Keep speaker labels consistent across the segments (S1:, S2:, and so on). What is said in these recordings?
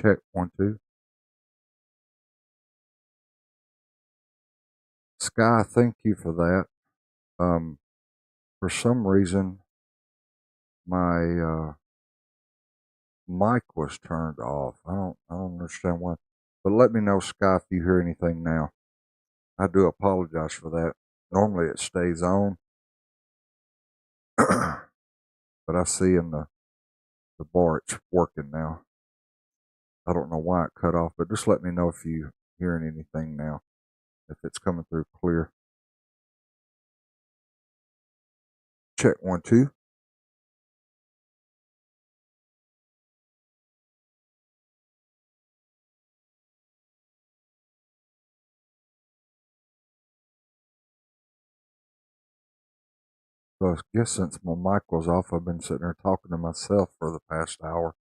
S1: Check 1, 2. Sky, thank you for that. For some reason, my mic was turned off. I don't understand why. But let me know, Sky, if you hear anything now. I do apologize for that. Normally it stays on, but I see in the bar it's working now. I don't know why it cut off, but just let me know if you hearing anything now, if it's coming through clear. Check 1, 2. So I guess since my mic was off, I've been sitting there talking to myself for the past hour.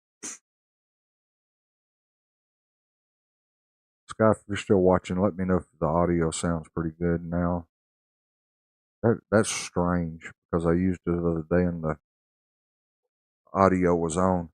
S1: Scott, if you're still watching, let me know if the audio sounds pretty good now. That's strange because I used it the other day and the audio was on.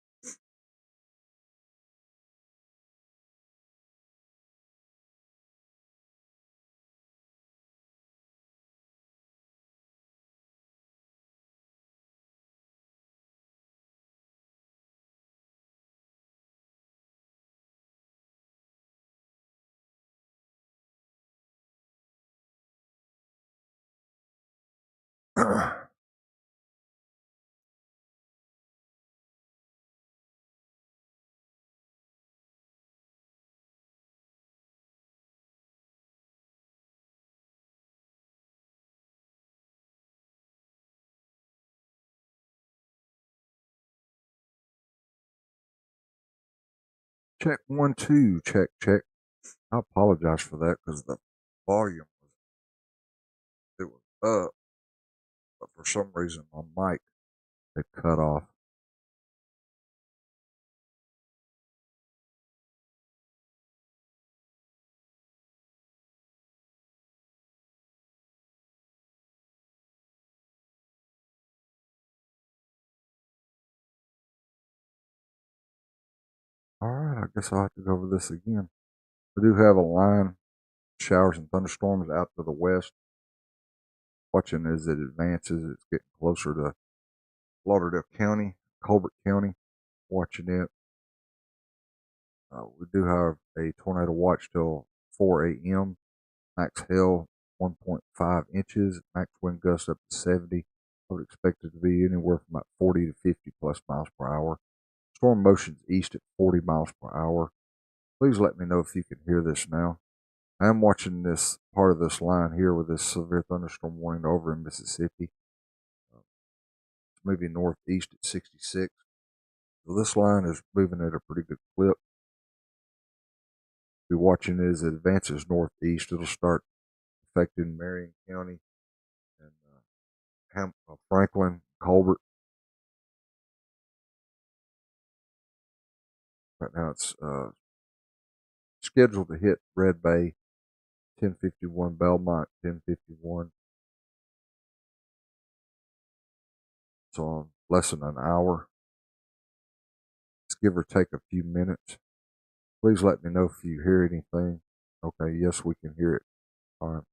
S1: Check 1, 2. Check, check. I apologize for that because the volume it was up, but for some reason my mic had cut off. All right, I guess I'll have to go over this again. We do have a line, showers and thunderstorms out to the west. Watching as it advances, it's getting closer to Lauderdale County, Colbert County. Watching it. We do have a tornado watch till 4 a.m. Max hail 1.5 inches. Max wind gusts up to 70. I would expect it to be anywhere from about 40 to 50 plus miles per hour. Storm motions east at 40 miles per hour. Please let me know if you can hear this now. I am watching this part of this line here with this severe thunderstorm warning over in Mississippi. It's moving northeast at 66. So this line is moving at a pretty good clip. Be watching as it advances northeast. It'll start affecting Marion County and Franklin, Colbert. Right now it's scheduled to hit Red Bay, 10:51, Belmont, 10:51. So in less than an hour. Let's give or take a few minutes. Please let me know if you hear anything. Okay, yes, we can hear it. All right.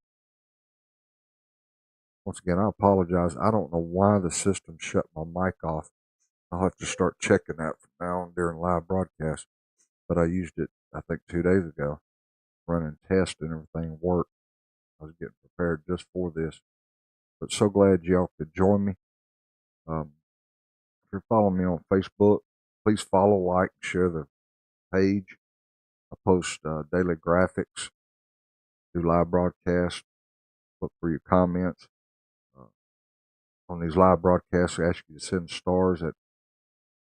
S1: Once again, I apologize. I don't know why the system shut my mic off. I'll have to start checking that from now on during live broadcast. But I used it, I think, 2 days ago, running tests and everything worked. I was getting prepared just for this. But so glad y'all could join me. If you're following me on Facebook, please follow, like, share the page. I post daily graphics, do live broadcasts. Look for your comments. Uh, on these live broadcasts, I ask you to send stars. That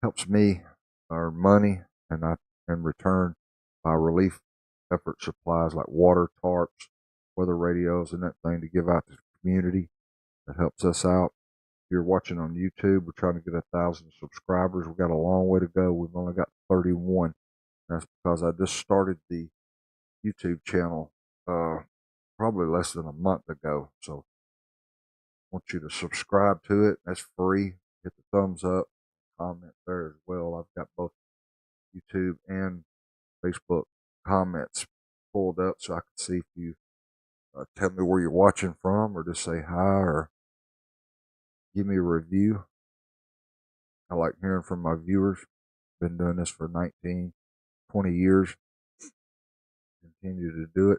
S1: helps me earn money, and I in return buy relief effort supplies like water, tarps, weather radios, and that thing to give out to the community. That helps us out. If you're watching on YouTube, we're trying to get 1,000 subscribers. We've got a long way to go. We've only got 31. That's because I just started the YouTube channel probably less than a month ago. So I want you to subscribe to it. That's free. Hit the thumbs up, comment there as well. I've got both YouTube and Facebook comments pulled up so I can see if you tell me where you're watching from, or just say hi, or give me a review. I like hearing from my viewers. Been doing this for 19, 20 years. Continue to do it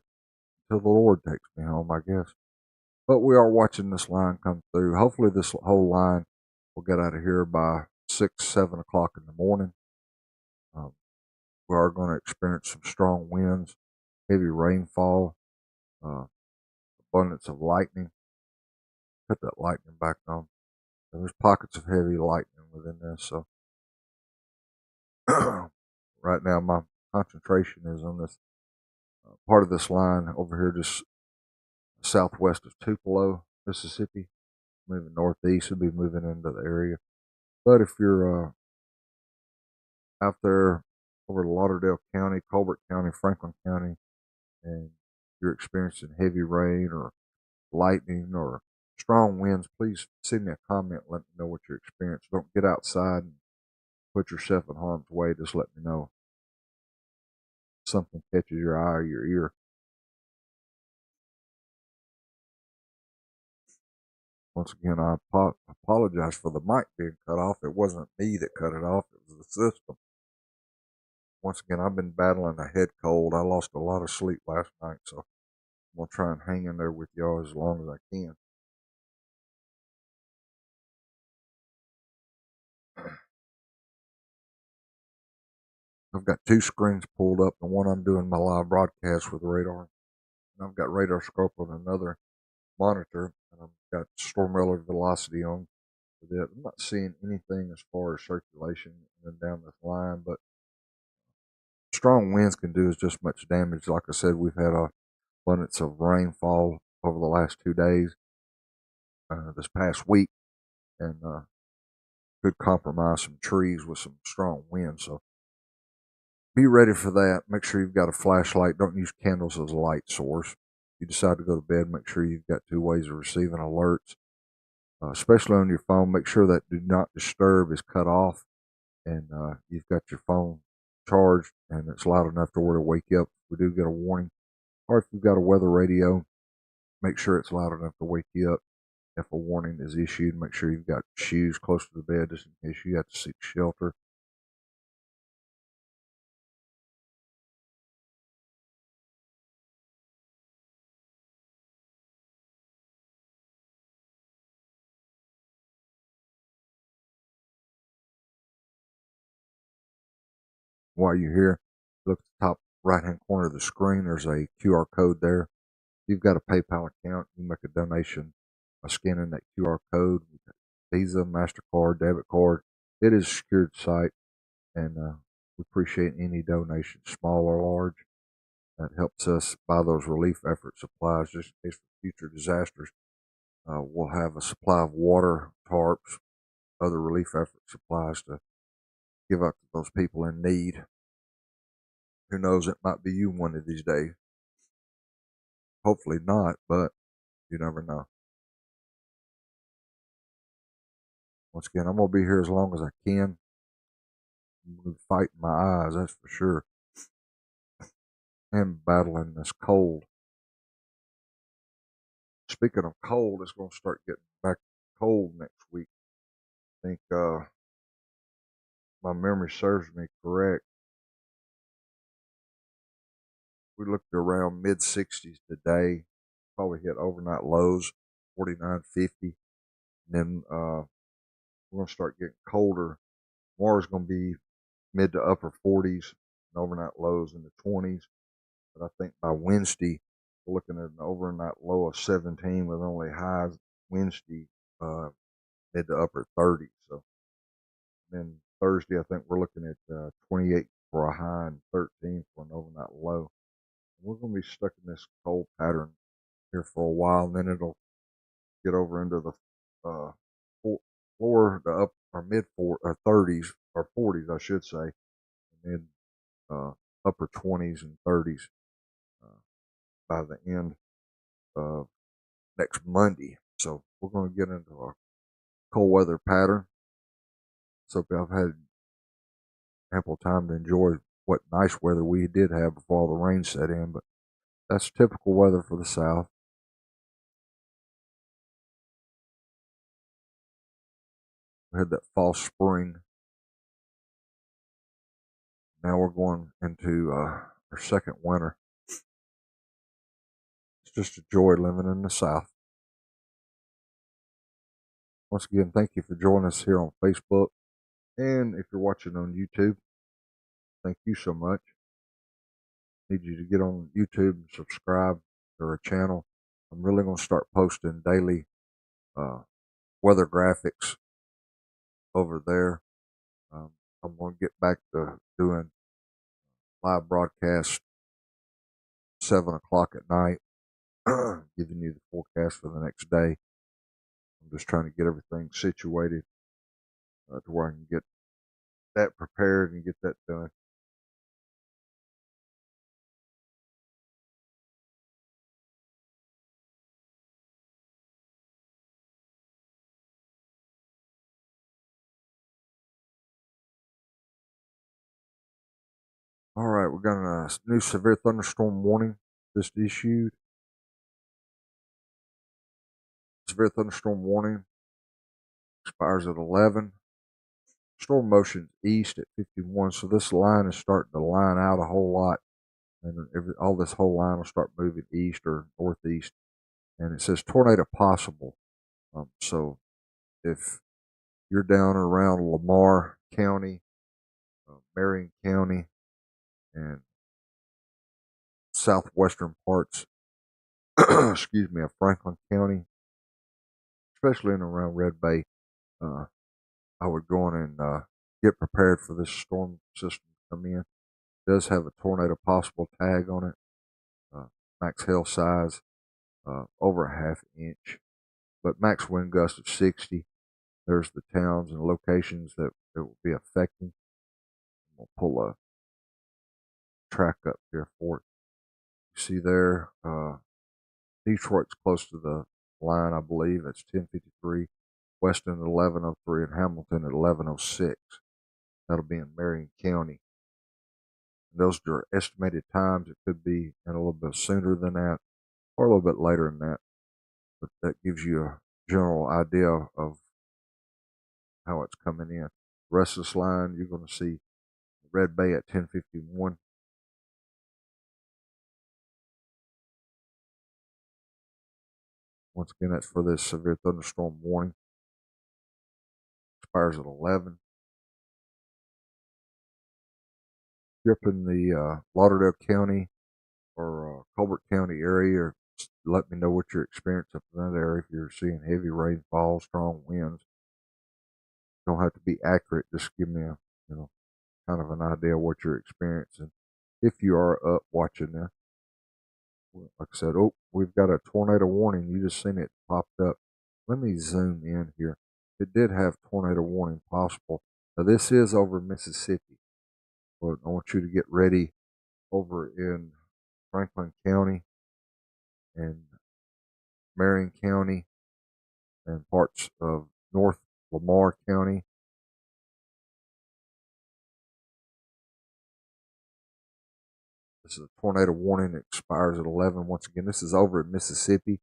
S1: until the Lord takes me home, I guess. But we are watching this line come through. Hopefully, this whole line will get out of here by 6, 7 o'clock in the morning. Um, we are going to experience some strong winds, heavy rainfall, uh, abundance of lightning. Put that lightning back on. There's pockets of heavy lightning within this. So right now, my concentration is on this part of this line over here, just southwest of Tupelo, Mississippi. Moving northeast, will be moving into the area. But if you're out there over Lauderdale County, Colbert County, Franklin County, and you're experiencing heavy rain or lightning or strong winds, please send me a comment. Let me know what you're experiencing. Don't get outside and put yourself in harm's way. Just let me know. Something catches your eye or your ear. Once again, I apologize for the mic being cut off. It wasn't me that cut it off, it was the system. Once again, I've been battling a head cold. I lost a lot of sleep last night, so I'm going to try and hang in there with y'all as long as I can. I've got two screens pulled up. The one I'm doing my live broadcast with radar, and I've got radar scope on another monitor, and I've got storm relative velocity on with it. I'm not seeing anything as far as circulation and down this line, but strong winds can do as just much damage. Like I said, we've had a abundance of rainfall over the last 2 days, this past week, and could compromise some trees with some strong winds. So be ready for that. Make sure you've got a flashlight. Don't use candles as a light source. If you decide to go to bed, make sure you've got two ways of receiving alerts, especially on your phone. Make sure that do not disturb is cut off, and you've got your phone charged and it's loud enough to where to wake you up. We do get a warning. Or if you've got a weather radio, make sure it's loud enough to wake you up if a warning is issued. Make sure you've got shoes close to the bed just in case you have to seek shelter. While you're here, look at the top right hand corner of the screen. There's a QR code there. If you've got a PayPal account, you make a donation by scanning that QR code. Visa, MasterCard, debit card. It is a secured site, and we appreciate any donation, small or large. That helps us buy those relief effort supplies just in case for future disasters. We'll have a supply of water, tarps, other relief effort supplies to give out to those people in need. Who knows, it might be you one of these days. Hopefully not, but you never know. Once again, I'm going to be here as long as I can. I'm going to fight my eyes, that's for sure. And battling this cold. Speaking of cold, it's going to start getting back cold next week. I think my memory serves me correct. We looked around mid 60s today. Probably hit overnight lows, 49, 50. And then we're going to start getting colder. Tomorrow's going to be mid to upper 40s and overnight lows in the 20s. But I think by Wednesday, we're looking at an overnight low of 17 with only highs Wednesday mid to upper 30s. So then Thursday, I think we're looking at 28 for a high and 13 for an overnight low. We're going to be stuck in this cold pattern here for a while, and then it'll get over into the lower to up or mid 30s or 40s, I should say, and then upper 20s and 30s by the end of next Monday. So we're going to get into a cold weather pattern. So I've had ample time to enjoy what nice weather we did have before all the rain set in, but that's typical weather for the South. We had that false spring. Now we're going into our second winter. It's just a joy living in the South. Once again, thank you for joining us here on Facebook. And if you're watching on YouTube, thank you so much. Need you to get on YouTube and subscribe to our channel. I'm really going to start posting daily weather graphics over there. I'm going to get back to doing live broadcast 7 o'clock at night, giving you the forecast for the next day. I'm just trying to get everything situated to where I can get that prepared and get that done. All right, we got a new severe thunderstorm warning just issued. Severe thunderstorm warning expires at 11. Storm motion east at 51, so this line is starting to line out a whole lot, and all this whole line will start moving east or northeast. And it says tornado possible. So if you're down around Lamar County, Marion County, and southwestern parts, excuse me, of Franklin County, especially in around Red Bay, I would go on and get prepared for this storm system to come in. It does have a tornado possible tag on it, max hail size over a half inch, but max wind gust of 60. There's the towns and locations that it will be affecting. I'm gonna pull a track up here for it. You see there, Detroit's close to the line, I believe. That's 10:53. Weston at 11:03 and Hamilton at 11:06. That'll be in Marion County. And those are estimated times. It could be in a little bit sooner than that or a little bit later than that. But that gives you a general idea of how it's coming in. The rest of this line, you're going to see Red Bay at 10:51. Once again, that's for this severe thunderstorm warning. Expires at 11. If you're up in the Lauderdale County or Colbert County area, let me know what your experience up in that area. If you're seeing heavy rainfall, strong winds, don't have to be accurate. Just give me a kind of an idea of what you're experiencing. If you are up watching this, like I said, oh, we've got a tornado warning. You just seen it popped up. Let me zoom in here. It did have tornado warning possible. Now this is over Mississippi, but I want you to get ready over in Franklin County and Marion County and parts of North Lamar County. This is a tornado warning that expires at 11. Once again, this is over in Mississippi,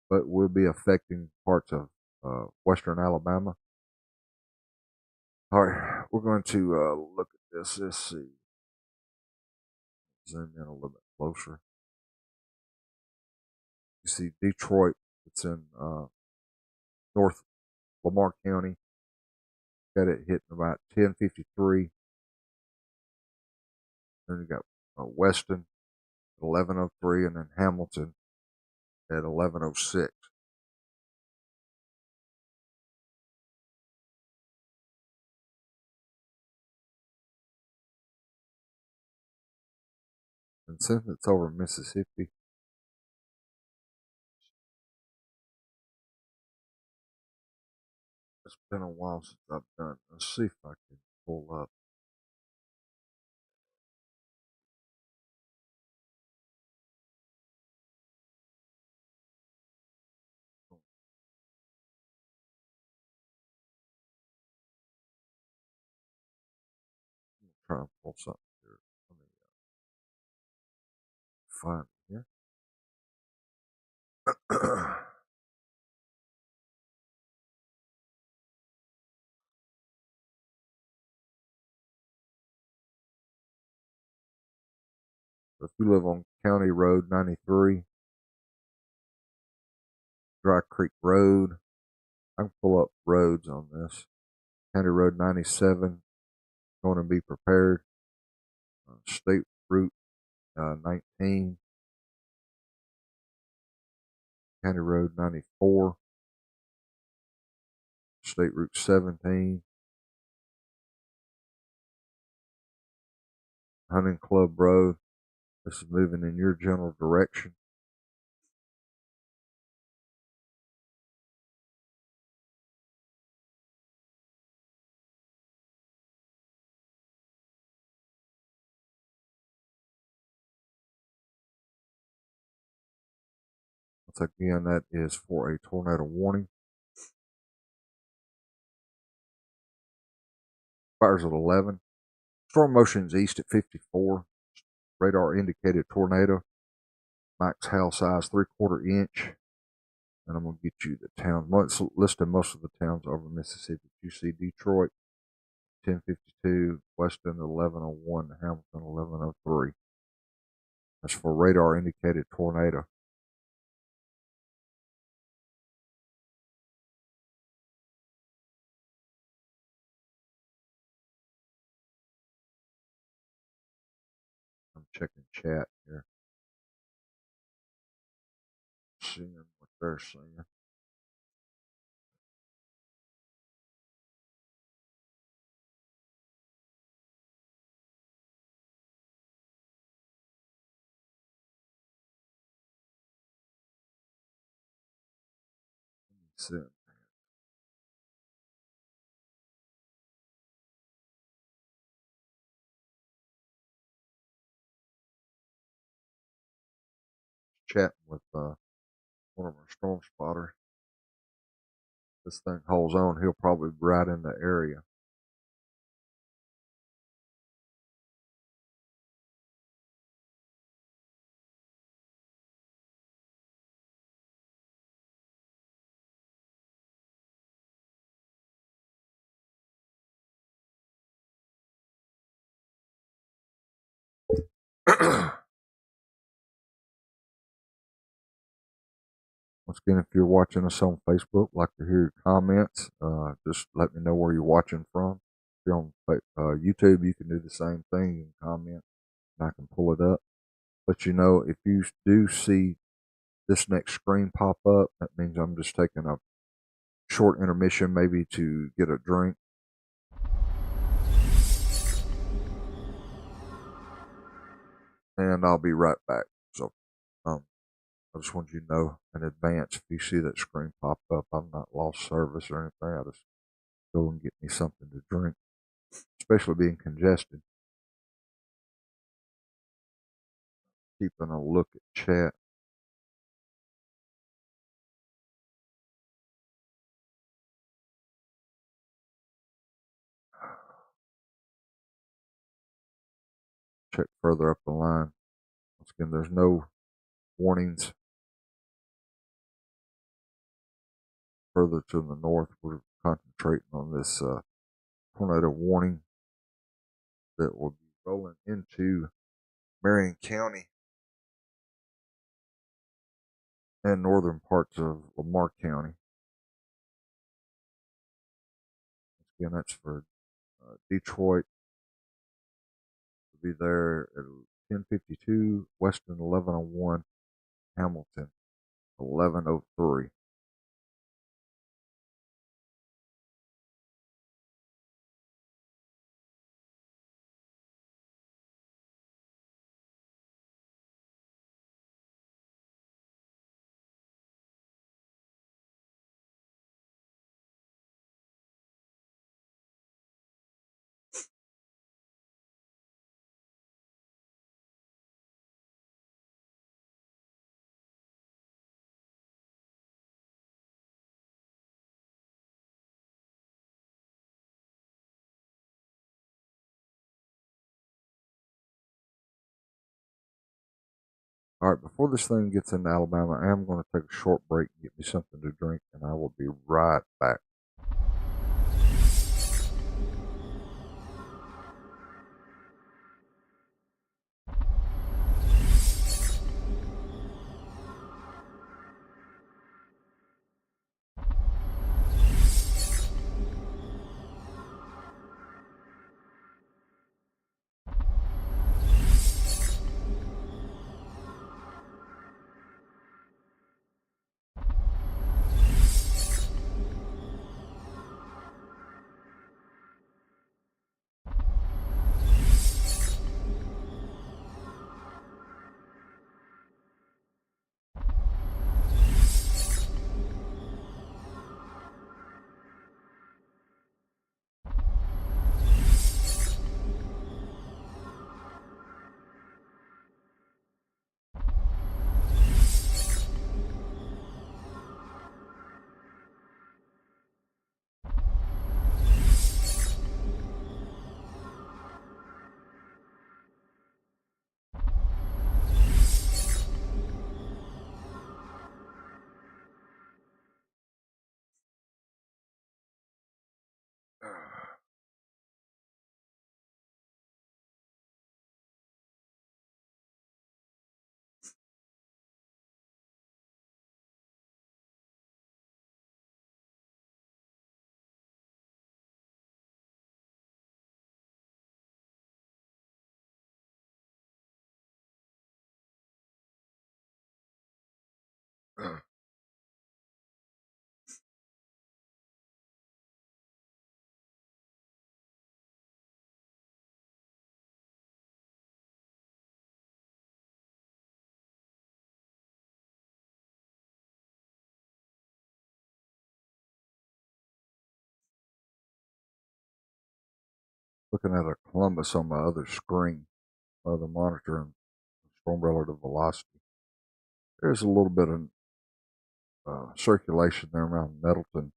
S1: but will be affecting parts of western Alabama. All right, we're going to look at this. Let's see. Zoom in a little bit closer. You see Detroit. It's in North Lamar County. Got it hitting about 10:53. Then you got Weston at 11:03, and then Hamilton at 11:06. And since it's over Mississippi, it's been a while since I've done. Let's see if I can pull up. Try and pull something here. find it here. If you live on County Road 93, Dry Creek Road, I can pull up roads on this. County Road 97, going to be prepared. State Route 19, County Road 94, State Route 17, Hunting Club Road. This is moving in your general direction. Once again, that is for a tornado warning. Fires at 11. Storm motions east at 54. Radar indicated tornado. Max hail size 3/4 inch. And I'm going to get you the towns. Let's list most of the towns over Mississippi. You see Detroit 1052, Weston 1101, Hamilton 1103. That's for radar indicated tornado. I'm checking chat here, seeing what they're saying. See. Chatting with one of our storm spotters. This thing holds on, he'll probably be right in the area. Once again, if you're watching us on Facebook, like to hear your comments, just let me know where you're watching from. If you're on YouTube, you can do the same thing. You can comment, and I can pull it up. But you know, if you do see this next screen pop up, that means I'm just taking a short intermission, maybe to get a drink. And I'll be right back. So, I just want you to know in advance if you see that screen pop up, I'm not lost service or anything. I just go and get me something to drink, especially being congested. Keeping a look at chat. Check further up the line. Once again, there's no warnings further to the north. We're concentrating on this tornado warning that will be rolling into Marion County and northern parts of Lamar County. Again, that's for Detroit to be there at 1052, Weston 1101, Hamilton 1103. All right, before this thing gets into Alabama, I am going to take a short break and get me something to drink, and I will be right back. Looking at a Columbus on my other screen, the monitor and storm relative velocity. There's a little bit of circulation there around Nettleton,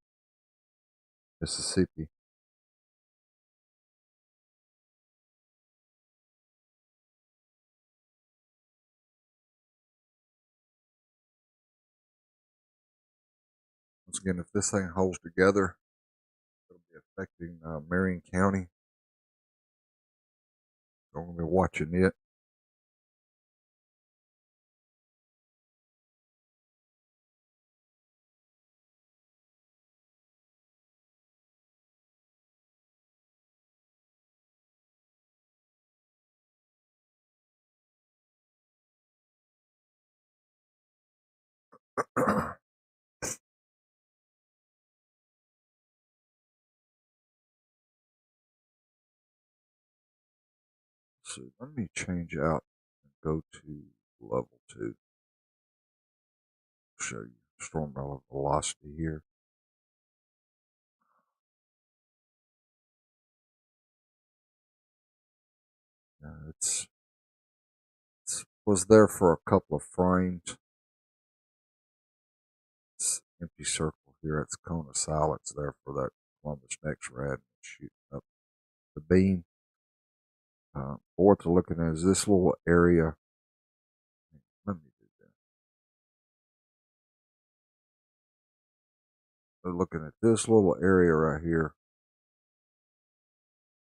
S1: Mississippi. Once again, if this thing holds together, it'll be affecting Marion County. I'm going to be watching it. So let me change out and go to level 2. Show you storm relative velocity here. It's was there for a couple of frames. It's empty circle here. It's cone of silence there for that Columbus next rad shooting up the beam. What they're looking at is this little area. Let me do that. They're looking at this little area right here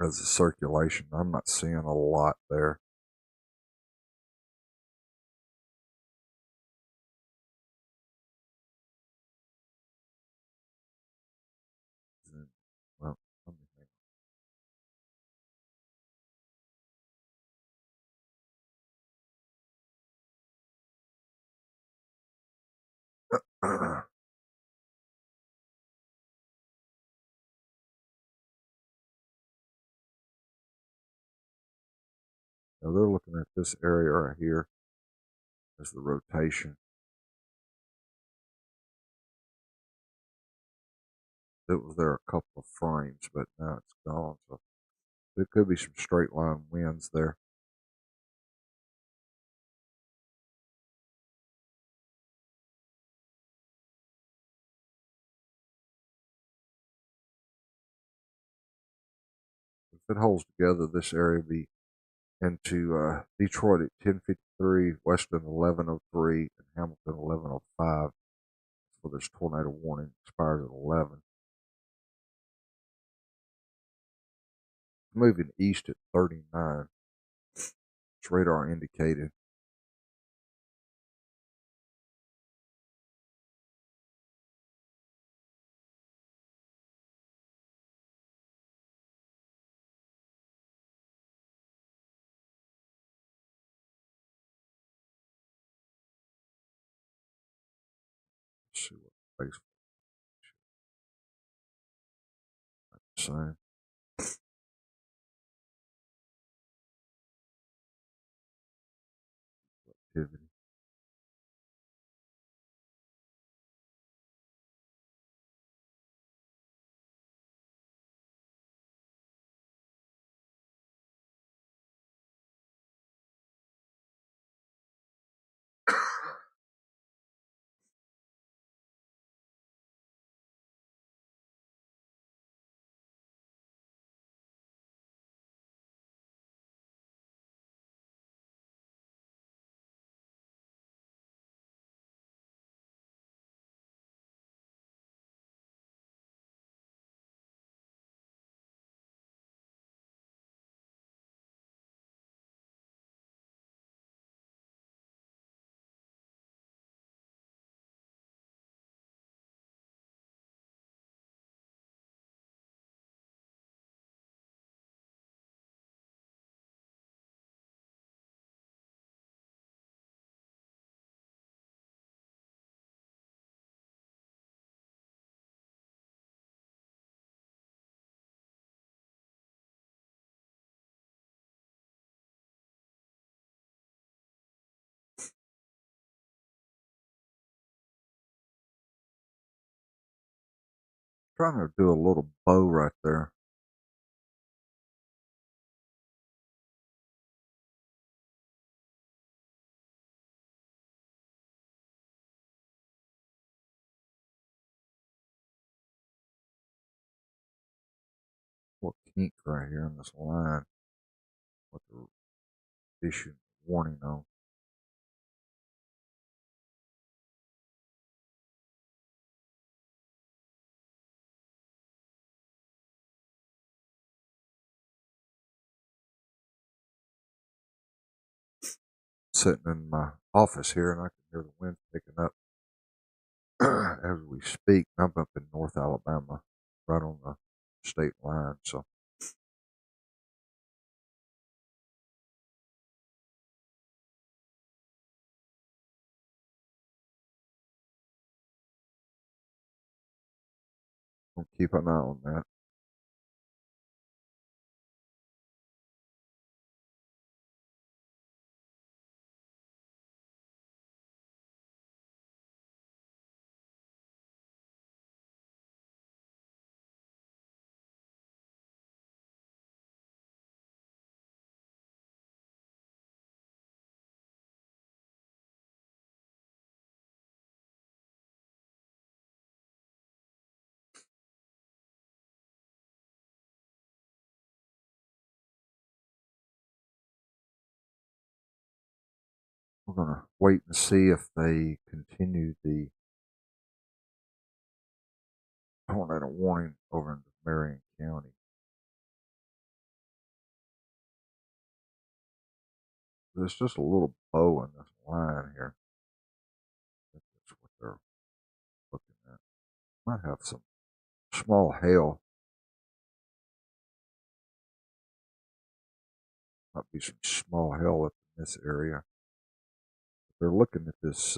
S1: as a circulation. I'm not seeing a lot there. Well, let me think. Now they're looking at this area right here as the rotation. It was there a couple of frames, but now it's gone. So there could be some straight line winds there. If it holds together, this area will be into Detroit at 10:53, Weston 11:03, and Hamilton 11:05. So this tornado warning expires at 11. Moving east at 39. It's radar indicated. Let's see what Facebook is saying. Activity. Trying to do a little bow right there. Little kink right here in this line. What the issue warning on. Sitting in my office here, and I can hear the wind picking up as we speak. I'm up in North Alabama, right on the state line. So I'll keep an eye on that. We're going to wait and see if they continue the tornado warning over in Marion County. There's just a little bow in this line here. I think that's what they're looking at. Might have some small hail. Might be some small hail up in this area. They're looking at this.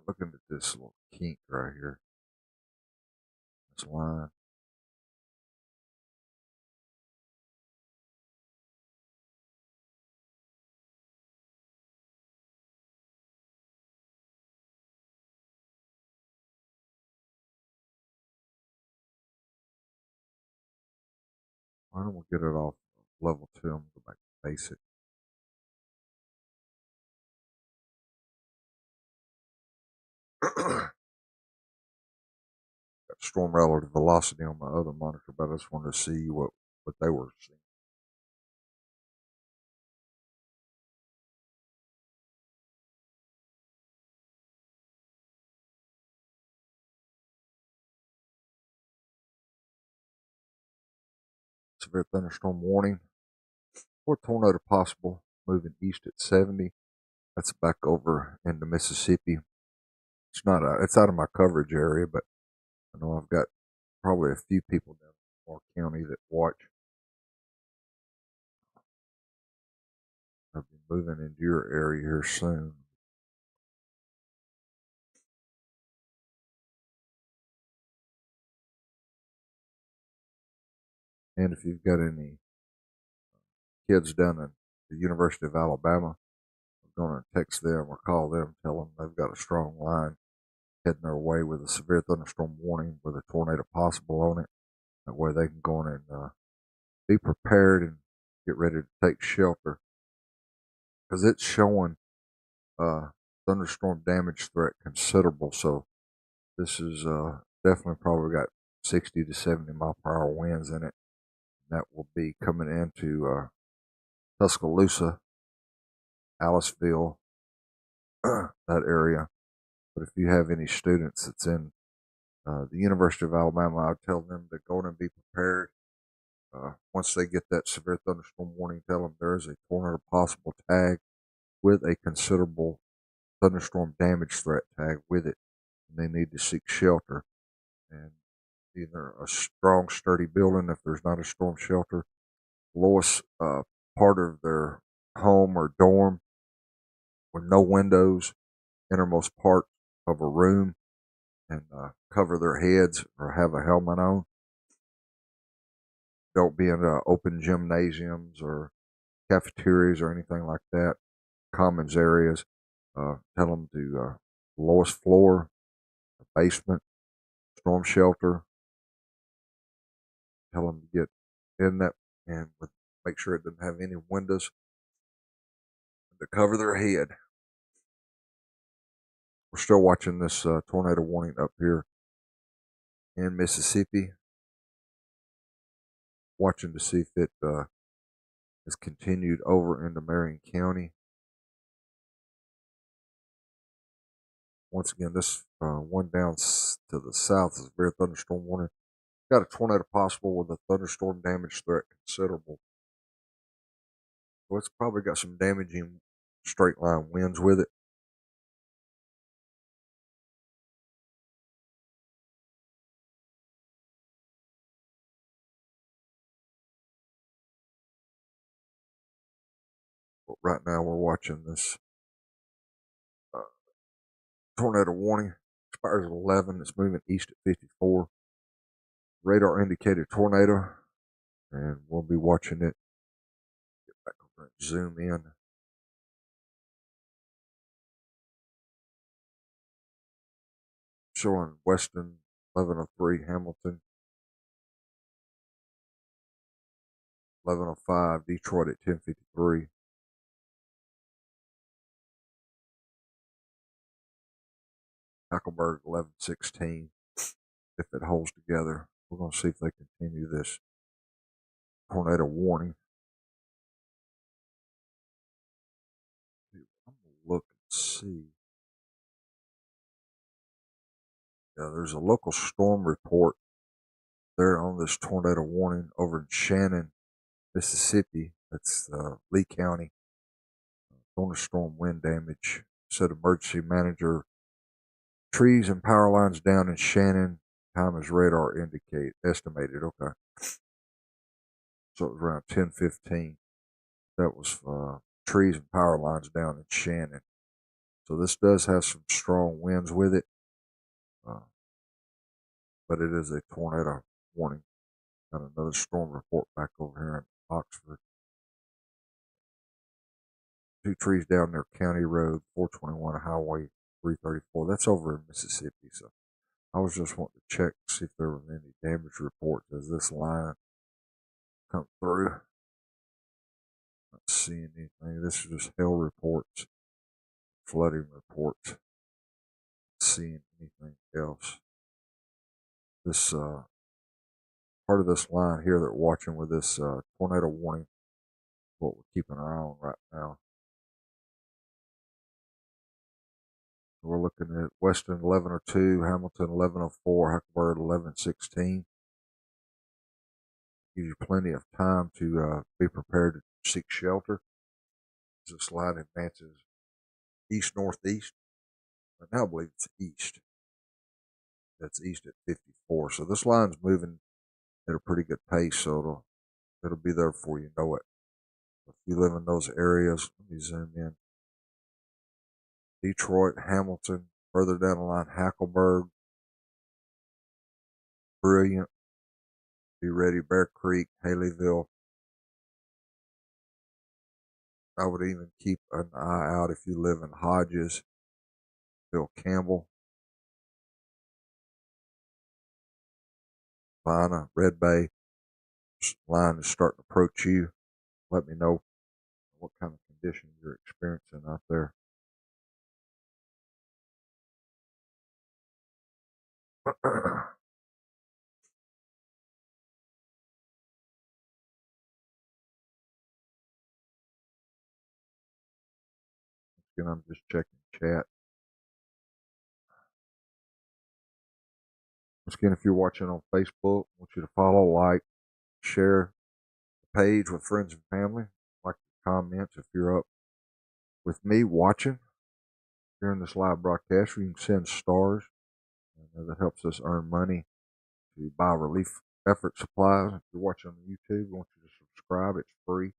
S1: Looking at this little kink right here. This line. Why don't we get it off level 2 and go back to basic? Got storm relative velocity on my other monitor, but I just wanted to see what they were seeing. severe thunderstorm warning. 4 tornado possible, moving east at 70. That's back over into Mississippi. It's out of my coverage area, but I know I've got probably a few people down in Lamar County that watch. I'll be moving into your area here soon. And if you've got any kids down at the University of Alabama, I'm going to text them or call them, tell them they've got a strong line heading their way with a severe thunderstorm warning with a tornado possible on it. That way they can go in and be prepared and get ready to take shelter, because it's showing thunderstorm damage threat considerable. So this is definitely probably got 60 to 70 mile per hour winds in it. That will be coming into Tuscaloosa, Aliceville, that area. But if you have any students that's in the University of Alabama, I'd tell them to go in and be prepared. Once they get that severe thunderstorm warning, tell them there is a tornado possible tag with a considerable thunderstorm damage threat tag with it, and they need to seek shelter. And either a strong, sturdy building, if there's not a storm shelter, lowest part of their home or dorm with no windows, innermost part of a room, and cover their heads or have a helmet on. Don't be in open gymnasiums or cafeterias or anything like that. Commons areas. Tell them to lowest floor, basement, storm shelter. Tell them to get in that and make sure it doesn't have any windows to cover their head. We're still watching this tornado warning up here in Mississippi. Watching to see if it has continued over into Marion County. Once again, this one down to the south is a very thunderstorm warning. Got a tornado possible with a thunderstorm damage threat considerable. So it's probably got some damaging straight line winds with it. But right now we're watching this uh, tornado warning. Expires at 11. It's moving east at 54. Radar indicated tornado, and we'll be watching it. Get back over and zoom in. Showing Weston 1103, Hamilton 1105, Detroit at 1053. Hackleburg 1116. If it holds together, we're going to see if they continue this tornado warning. I'm going to look and see. Yeah, there's a local storm report there on this tornado warning over in Shannon, Mississippi. That's Lee County. Thunderstorm wind damage. Said emergency manager. Trees and power lines down in Shannon. Time is radar estimated. Okay. So it was around 10:15. That was trees and power lines down in Shannon. So this does have some strong winds with it, uh, but it is a tornado warning. Got another storm report back over here in Oxford. 2 trees down near County Road 421, Highway 334. That's over in Mississippi. So I was just wanting to check to see if there were any damage reports as this line come through. Not seeing anything. This is just hail reports, flooding reports. Not seeing anything else. This part of this line here that we're watching with this tornado warning, what we're keeping our eye on right now. We're looking at Weston 1102, Hamilton 1104, Huckleberg 1116. gives you plenty of time to be prepared to seek shelter. As this line advances east northeast, but now I believe it's east. That's east at 54. So this line's moving at a pretty good pace, so it'll be there before you know it. If you live in those areas, let me zoom in. Detroit, Hamilton, further down the line, Hackleburg, Brilliant, be ready, Bear Creek, Haleyville. I would even keep an eye out if you live in Hodges, Bill Campbell, Vina, Red Bay. Line is starting to approach you. Let me know what kind of conditions you're experiencing out there. Again, I'm just checking chat. Again, if you're watching on Facebook, I want you to follow, like, share the page with friends and family. Like the comments if you're up with me watching during this live broadcast. You can send stars. That helps us earn money to buy relief effort supplies. If you're watching on YouTube, I want you to subscribe. It's free.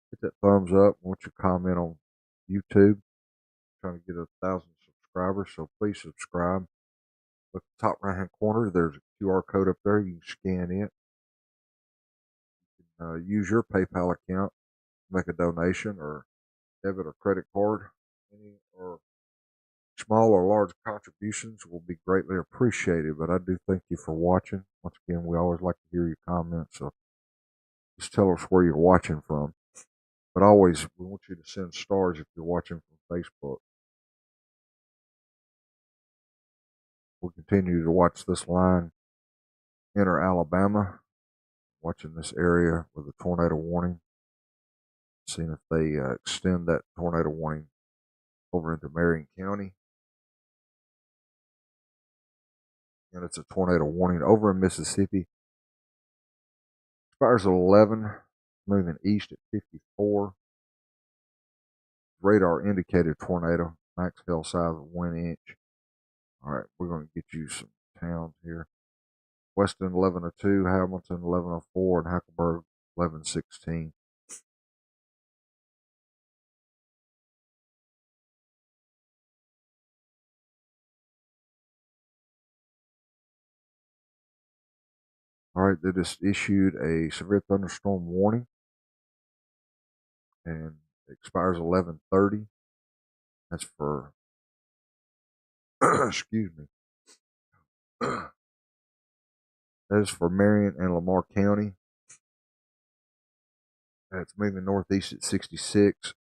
S1: Hit that thumbs up. I want you to comment on YouTube. I'm trying to get 1,000 subscribers, so please subscribe. Look at the top right hand corner. There's a QR code up there. You can scan it. Use your PayPal account, make a donation or debit or credit card. Any or small or large contributions will be greatly appreciated. But I do thank you for watching. Once again, we always like to hear your comments. So just tell us where you're watching from. But always, we want you to send stars if you're watching from Facebook. We'll continue to watch this line enter Alabama, watching this area with a tornado warning, seeing if they extend that tornado warning over into Marion County. And it's a tornado warning over in Mississippi. Expires at 11, moving east at 54. Radar indicated tornado, max hail size of 1 inch. All right, we're going to get you some towns here. Weston 1102, Hamilton 1104, and Hackleburg 1116. All right, they just issued a severe thunderstorm warning, and it expires 11:30. That's for excuse me. That is for Marion and Lamar County. It's moving northeast at 66.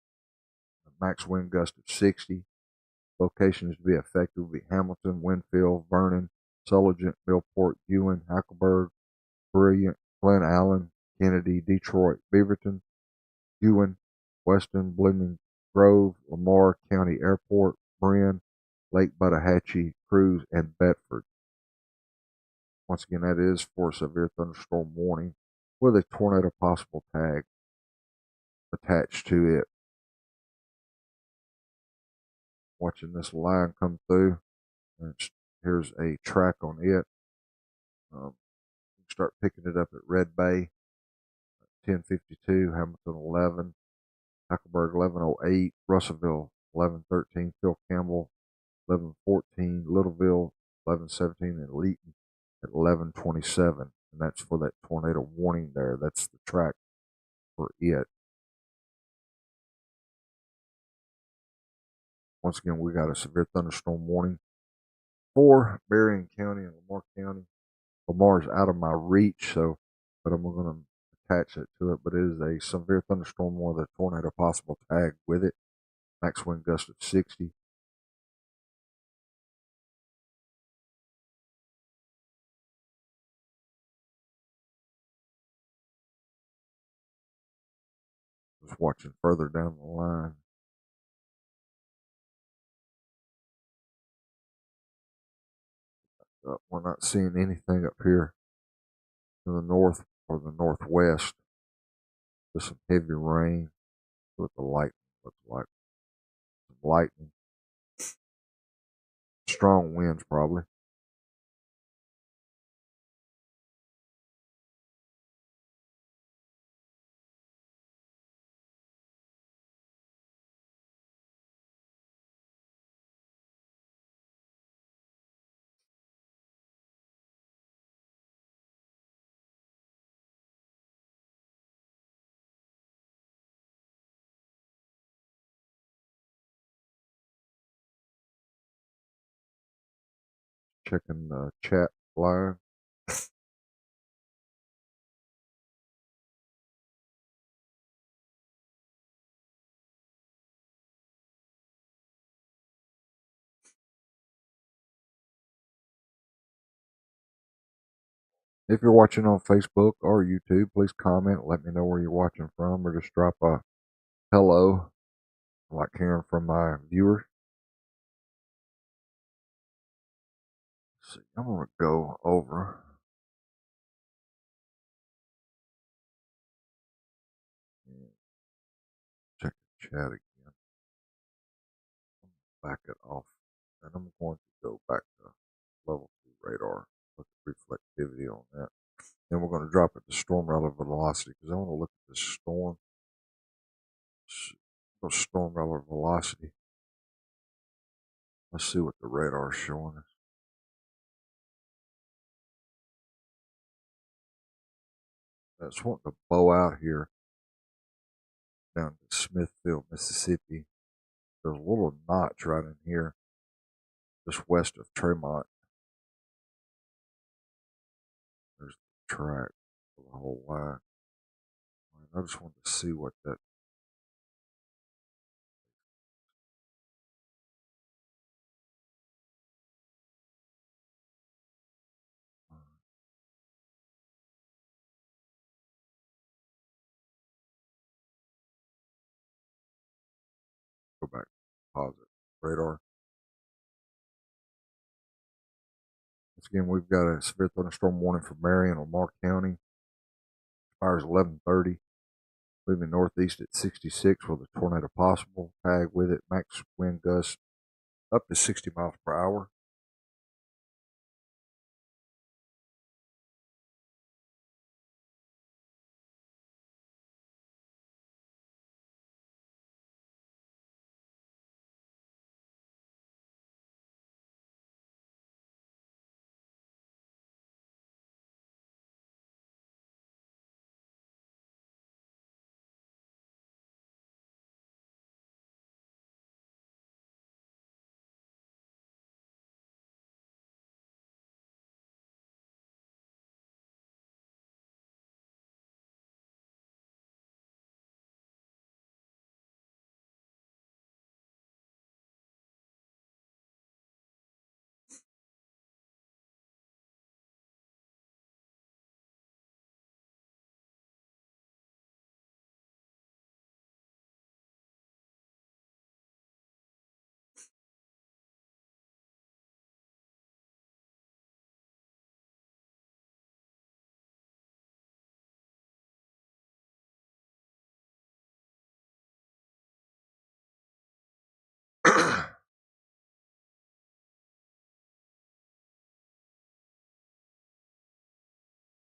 S1: Max wind gust of 60. Locations to be affected will be Hamilton, Winfield, Vernon, Sulligent, Millport, Ewan, Hackleburg, Brilliant, Glen Allen, Kennedy, Detroit, Beaverton, Ewan, Weston, Blooming Grove, Lamar County Airport, Bryn, Lake Buttahatchee, Cruz, and Bedford. Once again, that is for a severe thunderstorm warning with a tornado possible tag attached to it. Watching this line come through, and here's a track on it. Start picking it up at Red Bay, 1052, Hamilton 11, Hackleburg 1108, Russellville 1113, Phil Campbell 1114, Littleville 1117, and Leeton at 1127. And that's for that tornado warning there. That's the track for it. Once again, we got a severe thunderstorm warning for Berrien County and Lamar County. Lamar's out of my reach, so but I'm going to attach it to it. But it is a severe thunderstorm with a tornado possible tag with it. Max wind gust of 60. Just watching further down the line. We're not seeing anything up here to the north or the northwest with some heavy rain with the lightning. Looks like some lightning, strong winds probably. Checking the chat live. If you're watching on Facebook or YouTube, please comment. Let me know where you're watching from, or just drop a hello. I like hearing from my viewers. Let's see, I'm gonna go over and check the chat again. Back it off, and I'm going to go back to level 2 radar. Look at reflectivity on that. Then we're going to drop it to storm relative velocity because I want to look at the storm. Storm relative velocity. Let's see what the radar is showing us. That's wanting to bow out here down to Smithfield, Mississippi. There's a little notch right in here, just west of Tremont. There's the track for the whole line. I just wanted to see what that. Go back. Pause it. Radar. Once again, we've got a severe thunderstorm warning for Marion, Lamar County. Fires 11:30. Moving northeast at 66 with a tornado possible. Tag with it. Max wind gusts up to 60 miles per hour.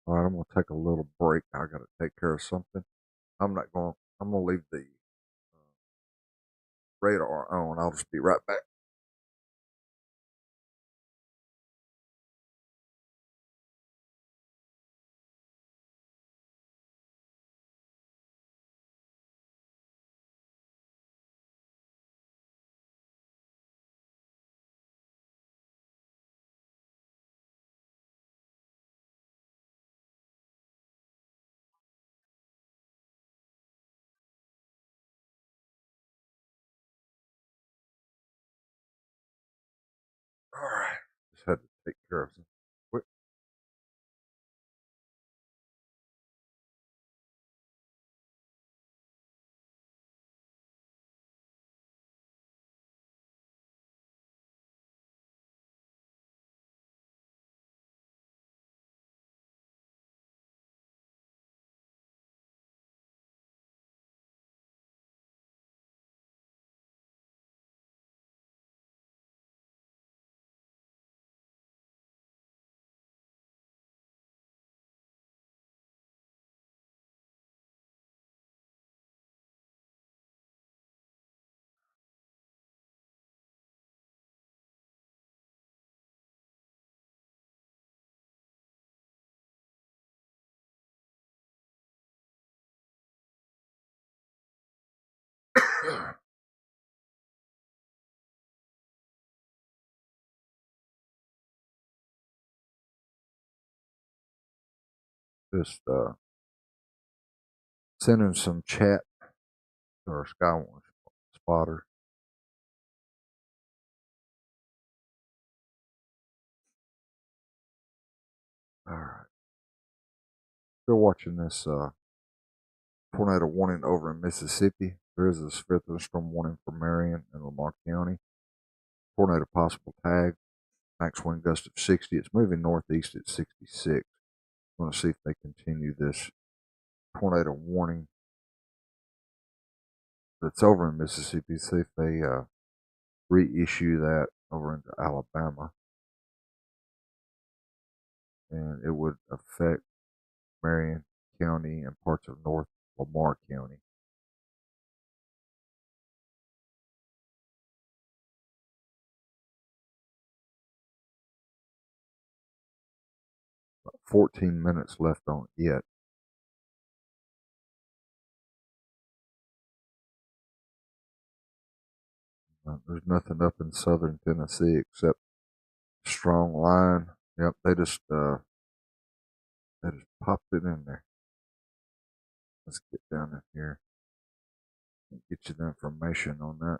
S1: All right, I'm gonna take a little break. I gotta take care of something. I'm gonna leave the radar on. I'll just be right back. All right. Just had to take care of some quick. Just sending some chat to our Skywatch spotter. All right. Still watching this tornado warning over in Mississippi. There is a severe thunderstorm warning for Marion and Lamar County. Tornado possible tag. Max wind gust of 60. It's moving northeast at 66. I'm going to see if they continue this tornado warning that's over in Mississippi. See if they reissue that over into Alabama. And it would affect Marion County and parts of North Lamar County. About 14 minutes left on it. There's nothing up in southern Tennessee except strong line. Yep, they just popped it in there. Let's get down in here and get you the information on that.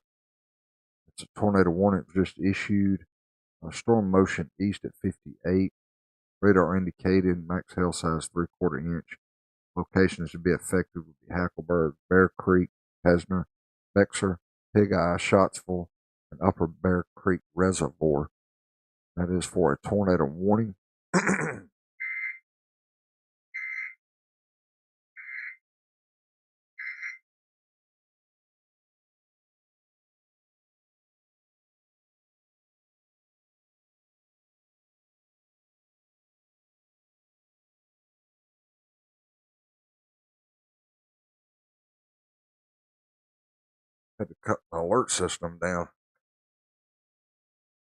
S1: It's a tornado warning just issued. Storm motion east at 58. Radar indicated max hail size 3/4 inch. Locations to be affected would be Hackleburg, Bear Creek, Pesner, Bexar, Pig Eye, Scottsville, and Upper Bear Creek Reservoir. That is for a tornado warning. Had to cut my alert system down.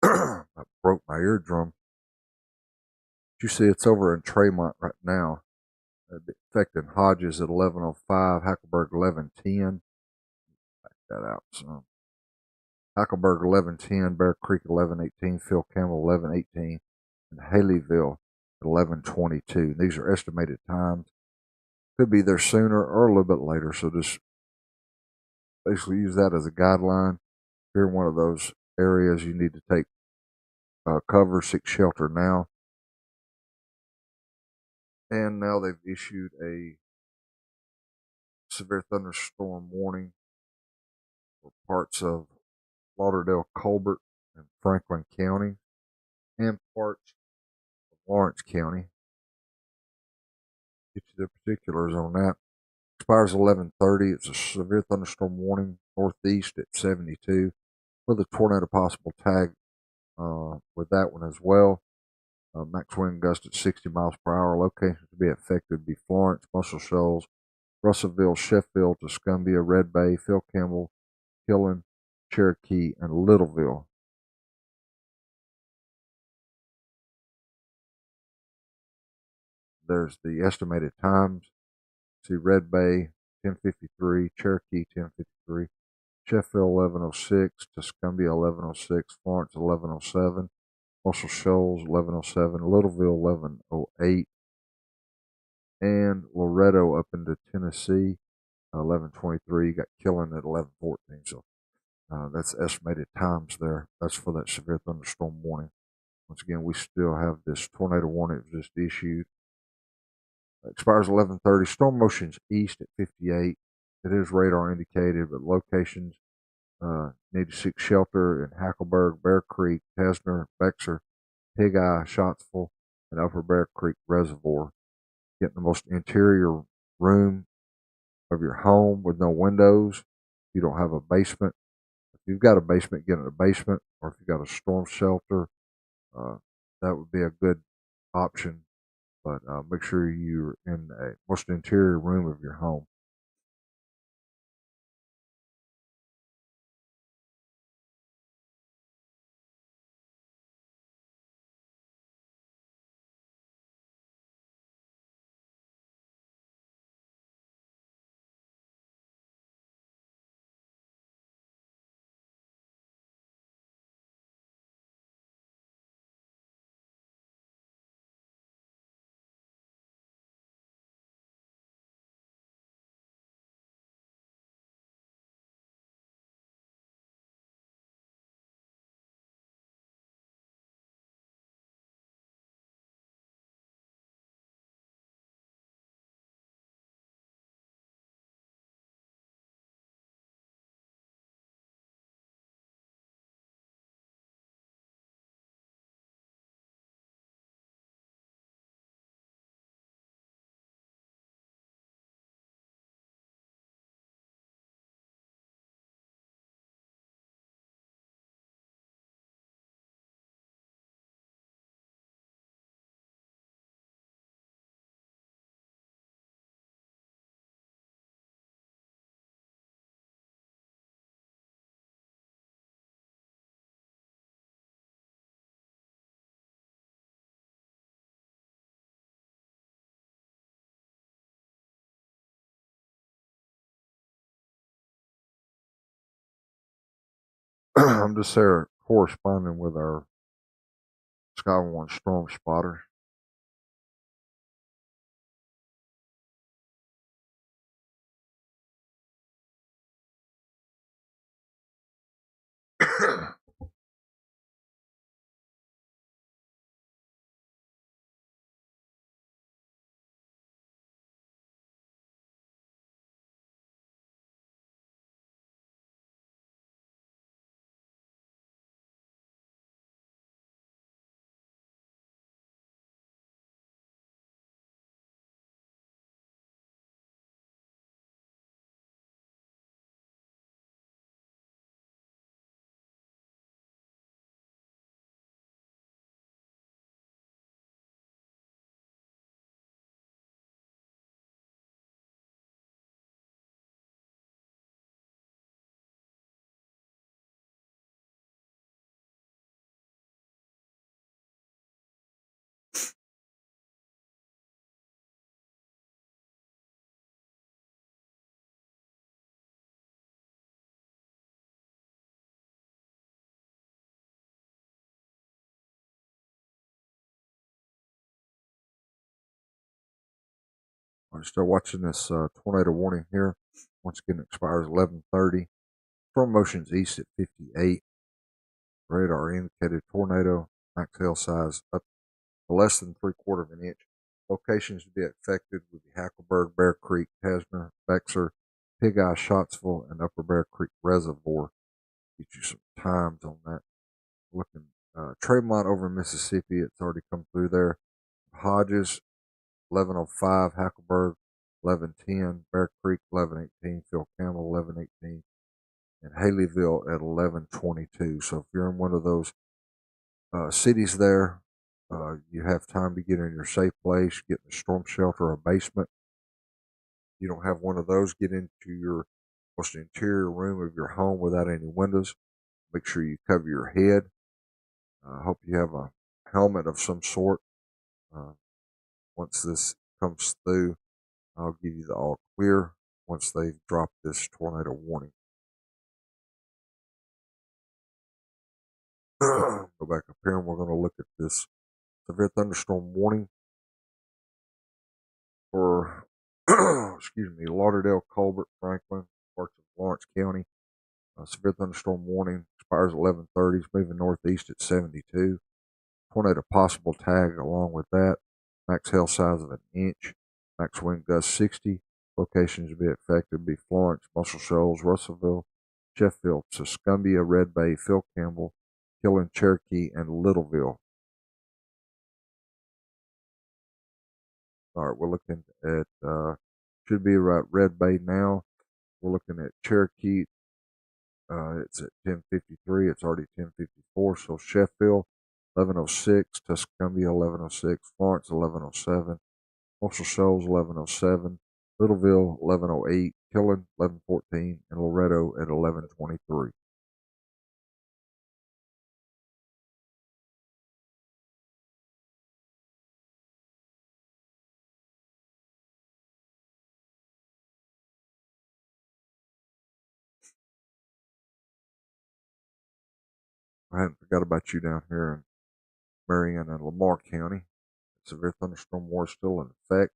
S1: I broke my eardrum. You see, it's over in Tremont right now. Affecting Hodges at 11:05, Hackleburg 11:10. Back that out. So Hackleburg 11:10, Bear Creek 11:18, Phil Campbell 11:18, and Haleyville at 11:22. These are estimated times. Could be there sooner or a little bit later. So just basically use that as a guideline. If you're in one of those areas, you need to take cover, seek shelter now. And now they've issued a severe thunderstorm warning for parts of Lauderdale, Colbert, and Franklin County, and parts of Lawrence County. Get you the particulars on that. Expires 11:30. It's a severe thunderstorm warning northeast at 72 with a tornado possible tag with that one as well. Max wind gust at 60 miles per hour. Locations to be affected would be Florence, Muscle Shoals, Russellville, Sheffield, Tuscumbia, Red Bay, Phil Campbell, Killen, Cherokee, and Littleville. There's the estimated times. See Red Bay 10:53, Cherokee 10:53, Sheffield 11:06, Tuscumbia 11:06, Florence 11:07, Muscle Shoals 11:07, Littleville 11:08, and Loretto up into Tennessee 11:23. You got Killen at 11:14. So that's estimated times there. That's for that severe thunderstorm warning. Once again, we still have this tornado warning that was just issued. Expires 11:30. Storm motion's east at 58. It is radar indicated, but locations need to seek shelter in Hackleburg, Bear Creek, Pesner, Bexar, Pig Eye, Scottsville, and Upper Bear Creek Reservoir. Get in the most interior room of your home with no windows. If you don't have a basement, if you've got a basement, get in a basement, or if you've got a storm shelter, uh, that would be a good option. But make sure you're in the most interior room of your home. I'm just there corresponding with our Skywarn storm spotter. I'm still watching this tornado warning here. Once again, it expires 11:30. Storm motion's east at 58. Radar indicated tornado. Max hail size up to less than 3/4 of an inch. Locations to be affected would be Hackleburg, Bear Creek, Tesner, Bexar, Pig Eye, Scottsville, and Upper Bear Creek Reservoir. Get you some times on that. Looking Tremont over in Mississippi, it's already come through there. Hodges, 11:05, Hackleburg, 11:10, Bear Creek, 11:18, Phil Campbell, 11:18, and Haleyville at 11:22. So if you're in one of those cities there, you have time to get in your safe place, get in a storm shelter or a basement. You don't have one of those, get into your most interior room of your home without any windows. Make sure you cover your head. I hope you have a helmet of some sort. Uh, once this comes through, I'll give you the all clear once they've dropped this tornado warning. Go back up here and we're going to look at this severe thunderstorm warning for, excuse me, Lauderdale, Colbert, Franklin, parts of Lawrence County. Severe thunderstorm warning expires 11:30. It's moving northeast at 72. Tornado possible tag along with that. Max hail size of an inch. Max wind gust 60. Locations to be affected would be Florence, Muscle Shoals, Russellville, Sheffield, Tuscumbia, Red Bay, Phil Campbell, Killen, Cherokee, and Littleville. All right, we're looking at should be right Red Bay now. We're looking at Cherokee. It's at 10:53. It's already 10:54. So Sheffield 11:06, Tuscumbia 11:06, Florence 11:07, Muscle Shoals 11:07, Littleville 11:08, Killen 11:14, and Loretto at 11:23. I hadn't forgot about you down here in Marion and Lamar County. Severe thunderstorm warning still in effect.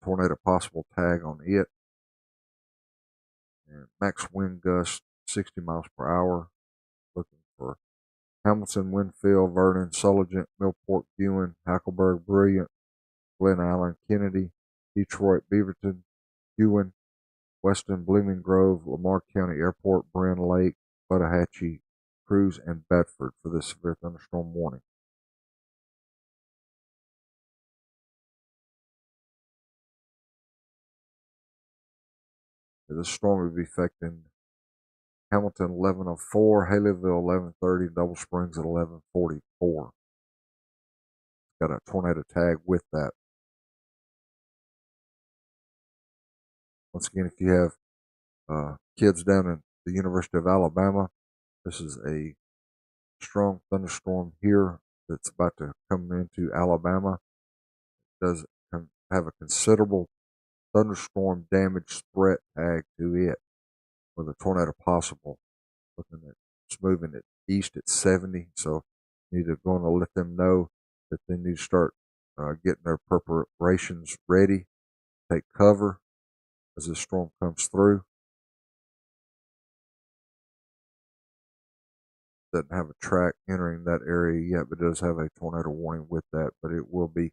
S1: Tornado possible tag on it. And max wind gust 60 miles per hour. Looking for Hamilton, Winfield, Vernon, Sulligent, Millport, Ewan, Hackleburg, Brilliant, Glen Allen, Kennedy, Detroit, Beaverton, Ewan, Weston, Blooming Grove, Lamar County Airport, Brand Lake, Buttahatchee, Cruz, and Bedford for this severe thunderstorm warning. This storm will be affecting Hamilton 11:04, Haleyville 11:30, Double Springs at 11:44. Got a tornado tag with that. Once again, if you have kids down in the University of Alabama, this is a strong thunderstorm here that's about to come into Alabama. It does have a considerable thunderstorm damage threat tag to it with a tornado possible. looking at it's moving it east at 70. So need to going to let them know that they need to start getting their preparations ready, take cover as the storm comes through. Doesn't have a track entering that area yet, but does have a tornado warning with that. But it will be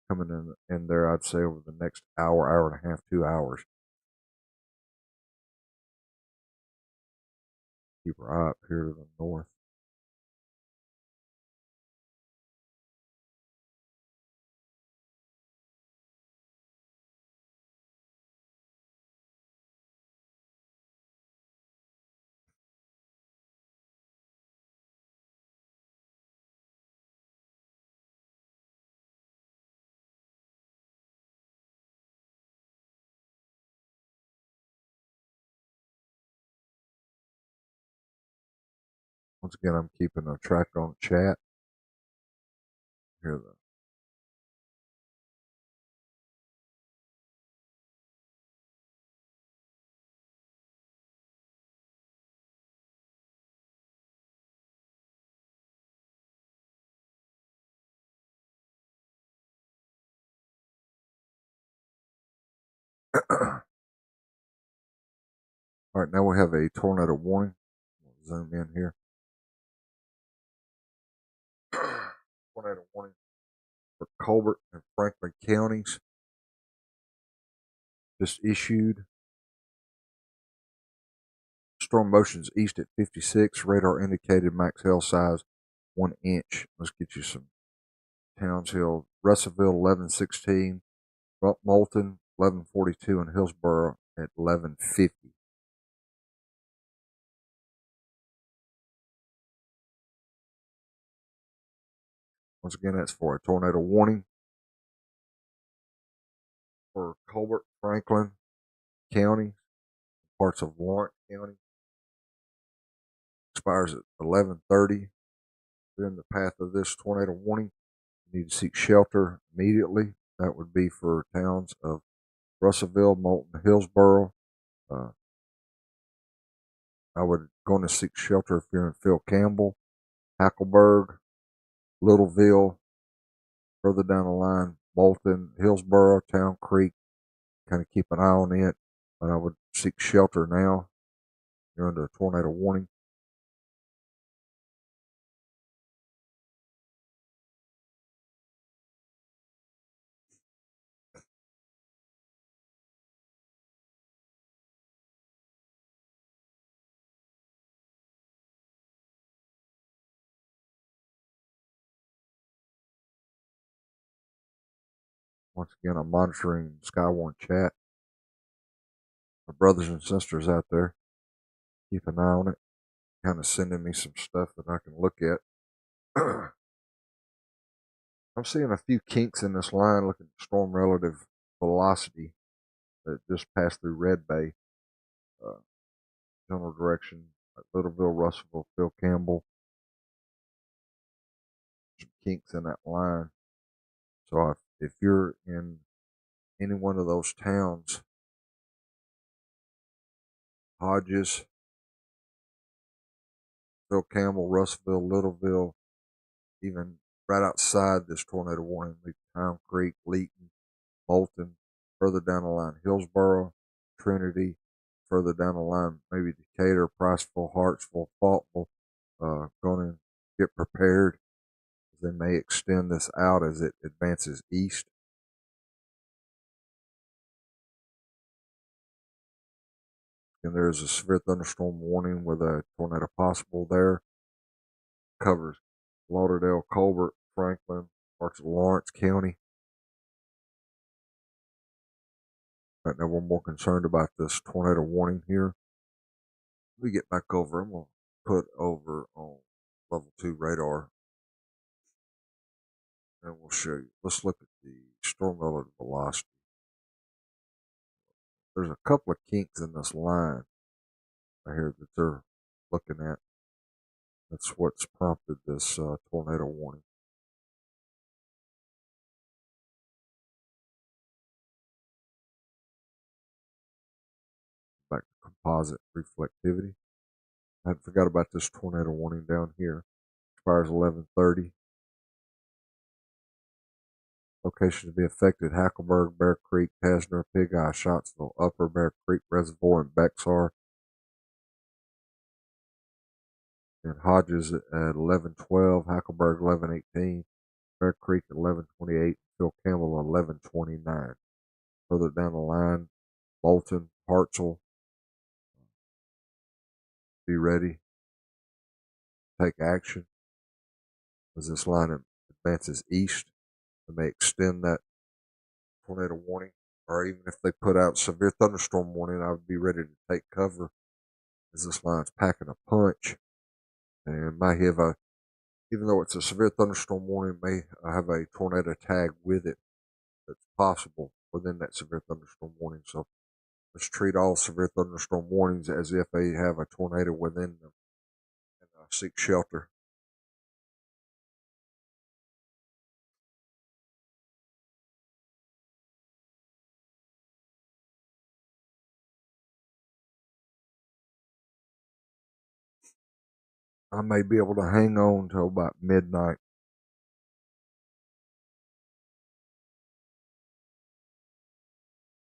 S1: coming in there, I'd say, over the next hour, hour and a half, 2 hours. Keep our eye up here to the north. Once again, I'm keeping a track on chat. Here, all right, now we have a tornado warning. Zoom in here. Tornado warning for Colbert and Franklin counties just issued. Storm motions east at 56. Radar indicated max hail size 1 inch. Let's get you some towns. Hill, Russellville 1116, Moulton 1142, and Hillsboro at 1150. Once again, that's for a tornado warning for Colbert, Franklin County, parts of Lawrence County. Expires at 11:30. We're in the path of this tornado warning. You need to seek shelter immediately. That would be for towns of Russellville, Moulton, Hillsboro. Uh, I would go to seek shelter if you're in Phil Campbell, Hackleburg, Littleville, further down the line, Moulton, Hillsboro, Town Creek. Kind of keep an eye on it, but I would seek shelter now. You're under a tornado warning. Once again, I'm monitoring Skywarn chat. My brothers and sisters out there, keep an eye on it. Kind of sending me some stuff that I can look at. I'm seeing a few kinks in this line. Looking at storm relative velocity that just passed through Red Bay. Uh, General direction, like Littleville, Russellville, Phil Campbell. Some kinks in that line. So if you're in any one of those towns, Hodges, Phil Campbell, Russellville, Littleville, even right outside this tornado warning, like Town Creek, Leeton, Moulton, further down the line, Hillsboro, Trinity, further down the line, maybe Decatur, Priceville, Hartsville, Faultville, going to get prepared. They may extend this out as it advances east. And there's a severe thunderstorm warning with a tornado possible there. Covers Lauderdale, Colbert, Franklin, parts of Lawrence County. Right now, we're more concerned about this tornado warning here. Let me get back over. I'm going to put over on level 2 radar, and we'll show you. Let's look at the storm relative velocity. There's a couple of kinks in this line right here that they're looking at. That's what's prompted this tornado warning. Back to composite reflectivity. I forgot about this tornado warning down here. Expires 11:30. Locations to be affected: Hackleburg, Bear Creek, Pesner, Pig Eye, Scottsville, Upper Bear Creek Reservoir, and Bexar. And Hodges at 11:12, Hackleburg 11:18, Bear Creek at 11:28, Phil Campbell 11:29. Further down the line, Bolton, Hartselle, be ready, take action as this line advances east. They may extend that tornado warning, or even if they put out severe thunderstorm warning, I would be ready to take cover as this line's packing a punch and might have a, even though it's a severe thunderstorm warning, may have a tornado tag with it that's possible within that severe thunderstorm warning. So let's treat all severe thunderstorm warnings as if they have a tornado within them and seek shelter. I may be able to hang on till about midnight.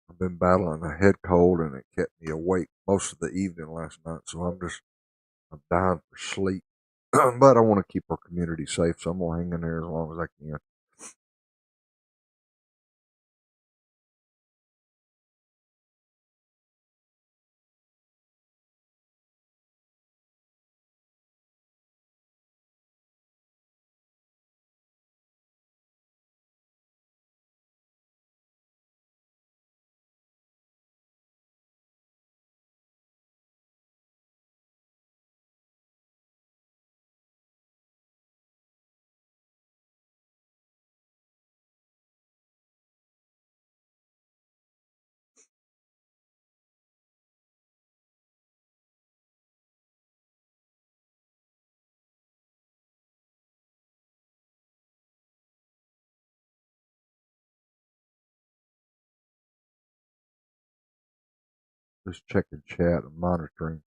S1: I've been battling a head cold and it kept me awake most of the evening last night, so I'm dying for sleep. But I want to keep our community safe, so I'm gonna hang in there as long as I can. Just checking chat and monitoring.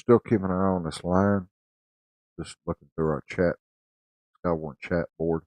S1: still keeping an eye on this line. Just looking through our chat, Skywarn chat board.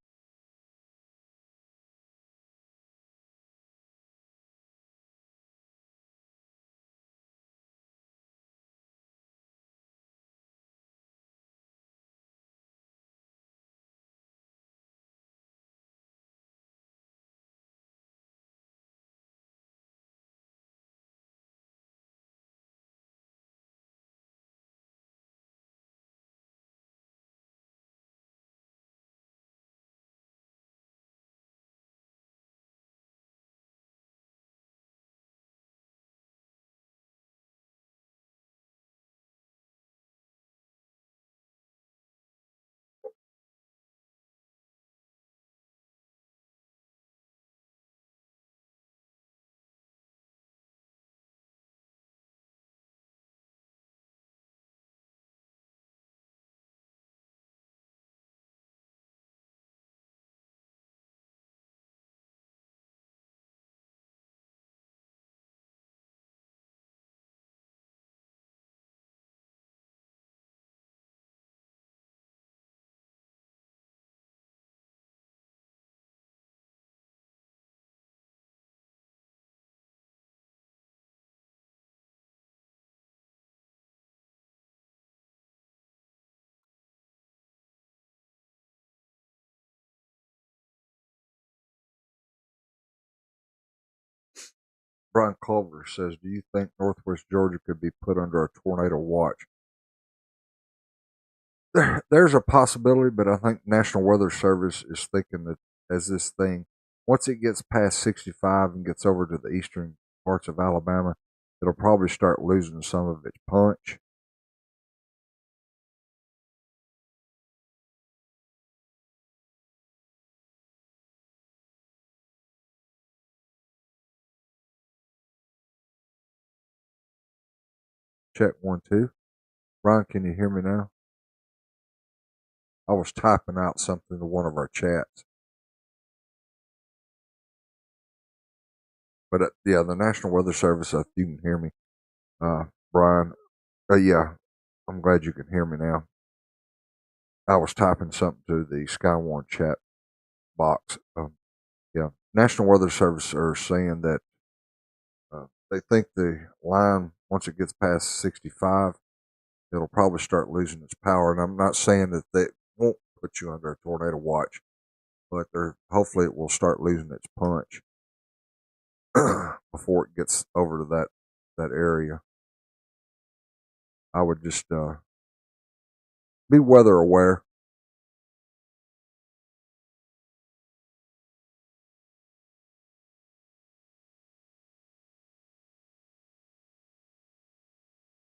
S1: Brian Culver says, "Do you think Northwest Georgia could be put under a tornado watch?" There's a possibility, but I think National Weather Service is thinking that as this thing, once it gets past 65 and gets over to the eastern parts of Alabama, it'll probably start losing some of its punch. Check 1 2. Brian, can you hear me now? I was typing out something to one of our chats. But yeah, the National Weather Service, if you can hear me, Brian, yeah, I'm glad you can hear me now. I was typing something to the Skywarn chat box. Yeah, National Weather Service are saying that they think the line, once it gets past 65, it'll probably start losing its power. And I'm not saying that they won't put you under a tornado watch, but they're hopefully it will start losing its punch before it gets over to that area. I would just be weather aware.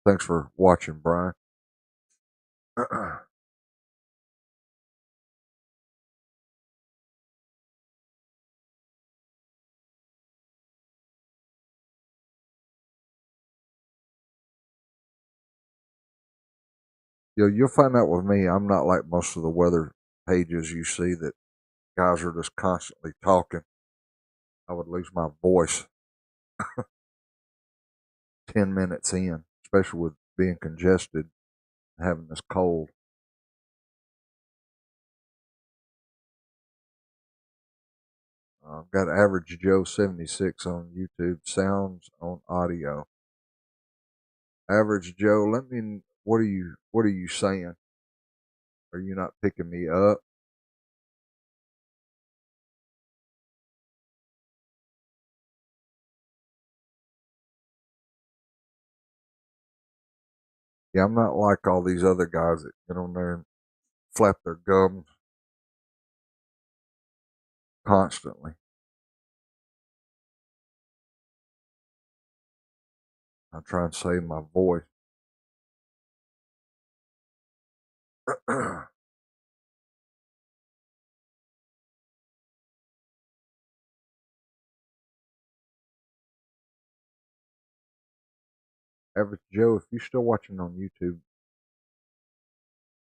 S1: Thanks for watching, Brian. You'll find out with me, I'm not like most of the weather pages you see that guys are just constantly talking. I would lose my voice 10 minutes in, especially with being congested and having this cold. I've got Average Joe 76 on YouTube, sounds on audio. Average Joe, what are you saying? Are you not picking me up? Yeah, I'm not like all these other guys that get on there and flap their gums constantly. I try and save my voice. Average Joe, if you're still watching on YouTube,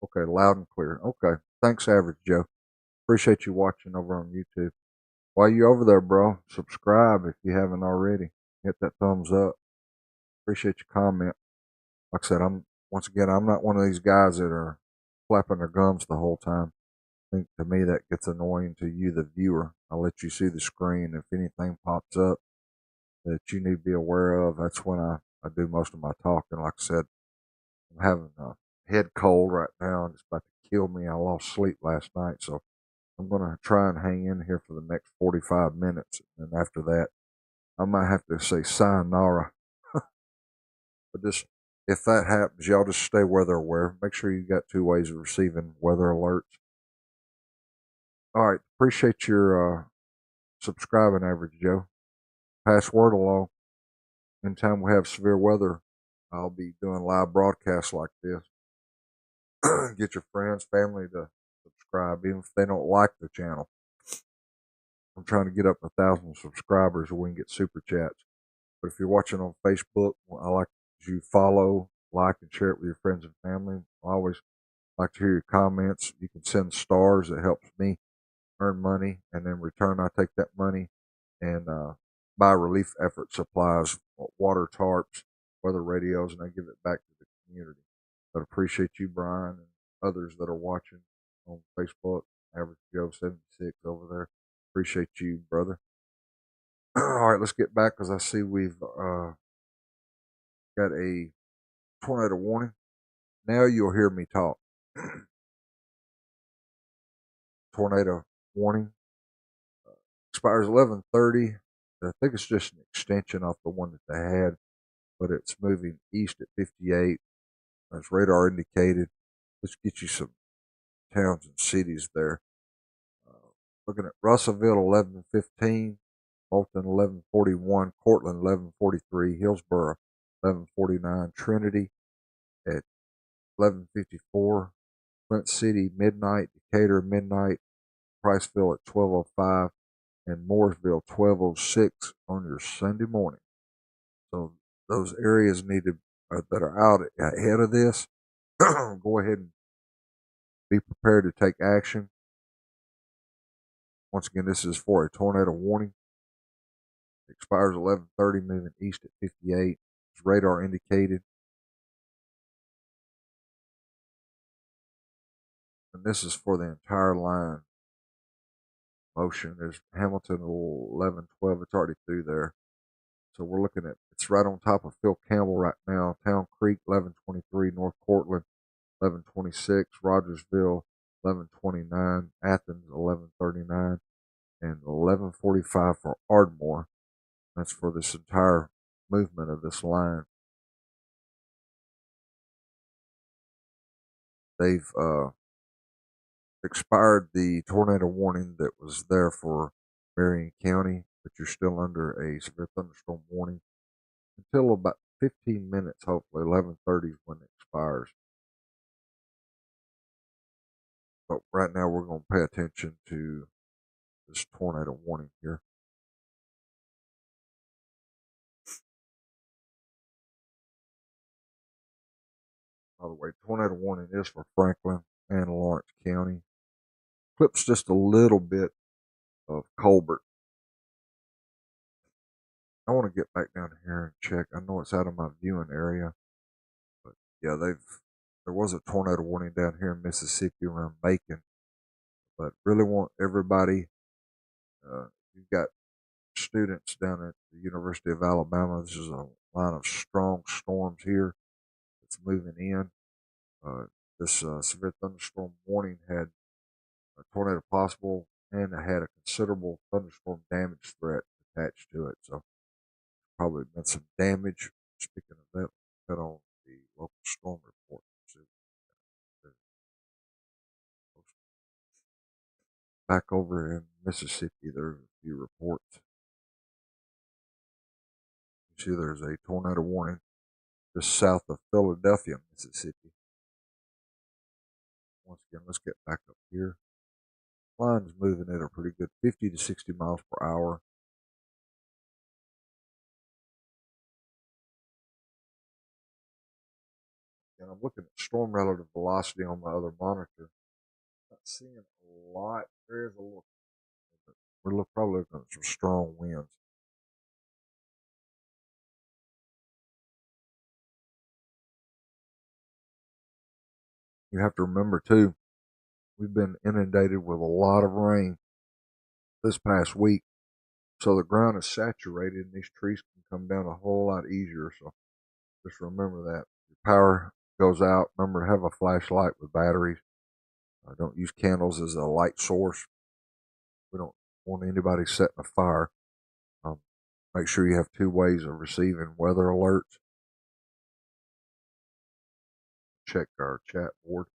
S1: okay, loud and clear. Okay, thanks, Average Joe. Appreciate you watching over on YouTube. While you over there, bro, subscribe if you haven't already. Hit that thumbs up. Appreciate your comment. Like I said, I'm Once again, I'm not one of these guys that are flapping their gums the whole time. I think to me that gets annoying to you, the viewer. I'll let you see the screen. If anything pops up that you need to be aware of, that's when I do most of my talking. Like I said, I'm having a head cold right now and it's about to kill me. I lost sleep last night, so I'm going to try and hang in here for the next 45 minutes. And after that, I might have to say sayonara. But just if that happens, y'all just stay weather aware. Make sure you got two ways of receiving weather alerts. All right, appreciate your subscribing, Average Joe. Pass word along. Anytime we have severe weather, I'll be doing live broadcasts like this. Get your friends, family to subscribe, even if they don't like the channel. I'm trying to get up 1,000 subscribers so we can get super chats. But if you're watching on Facebook, I like you follow, like, and share it with your friends and family. I always like to hear your comments. You can send stars. It helps me earn money, and in return, I take that money and buy relief effort supplies, water tarps, weather radios, and I give it back to the community. But appreciate you, Brian, and others that are watching on Facebook. Average Joe 76 over there. Appreciate you, brother. All right, let's get back because I see we've got a tornado warning. Now you'll hear me talk. Tornado warning expires 11:30. I think it's just an extension off the one that they had, but it's moving east at 58. As radar indicated. Let's get you some towns and cities there. Uh, Looking at Russellville 11:15, Bolton 11:41, Cortland 11:43, Hillsborough 11:49, Trinity at 11:54, Flint City midnight, Decatur midnight, Priceville at 12:05, and Mooresville 12:06 on your Sunday morning. So those areas that are out ahead of this, go ahead and be prepared to take action. Once again, this is for a tornado warning. It expires 11:30, moving east at 58. It's radar indicated. And this is for the entire line. Motion is Hamilton 11:12. It's already through there. So we're looking at, it's right on top of Phil Campbell right now. Town Creek 11:23, North Cortland 11:26, Rogersville 11:29, Athens 11:39, and 11:45 for Ardmore. That's for this entire movement of this line. They've expired the tornado warning that was there for Marion County, but you're still under a severe thunderstorm warning until about 15 minutes, hopefully 11:30 is when it expires. But right now we're going to pay attention to this tornado warning here. By the way, tornado warning is for Franklin and Lawrence County. Clips just a little bit of Colbert. I want to get back down here and check. I know it's out of my viewing area, but yeah, there was a tornado warning down here in Mississippi around Macon. But really want everybody. You've got students down at the University of Alabama. This is a line of strong storms here that's moving in. Uh, this severe thunderstorm warning had a tornado possible and it had a considerable thunderstorm damage threat attached to it. So probably been some damage. Speaking of that, got on the local storm report. Back over in Mississippi, there's a few reports. You see, there's a tornado warning just south of Philadelphia, Mississippi. Once again, let's get back up here. Line's moving at a pretty good 50 to 60 miles per hour. And I'm looking at storm relative velocity on my other monitor. Not seeing a lot. There is a little. We're probably looking at some strong winds. You have to remember too, we've been inundated with a lot of rain this past week, so the ground is saturated and these trees can come down a whole lot easier. So just remember that. Your power goes out, remember to have a flashlight with batteries. Don't use candles as a light source. We don't want anybody setting a fire. Um, Make sure you have two ways of receiving weather alerts. Check our chat board.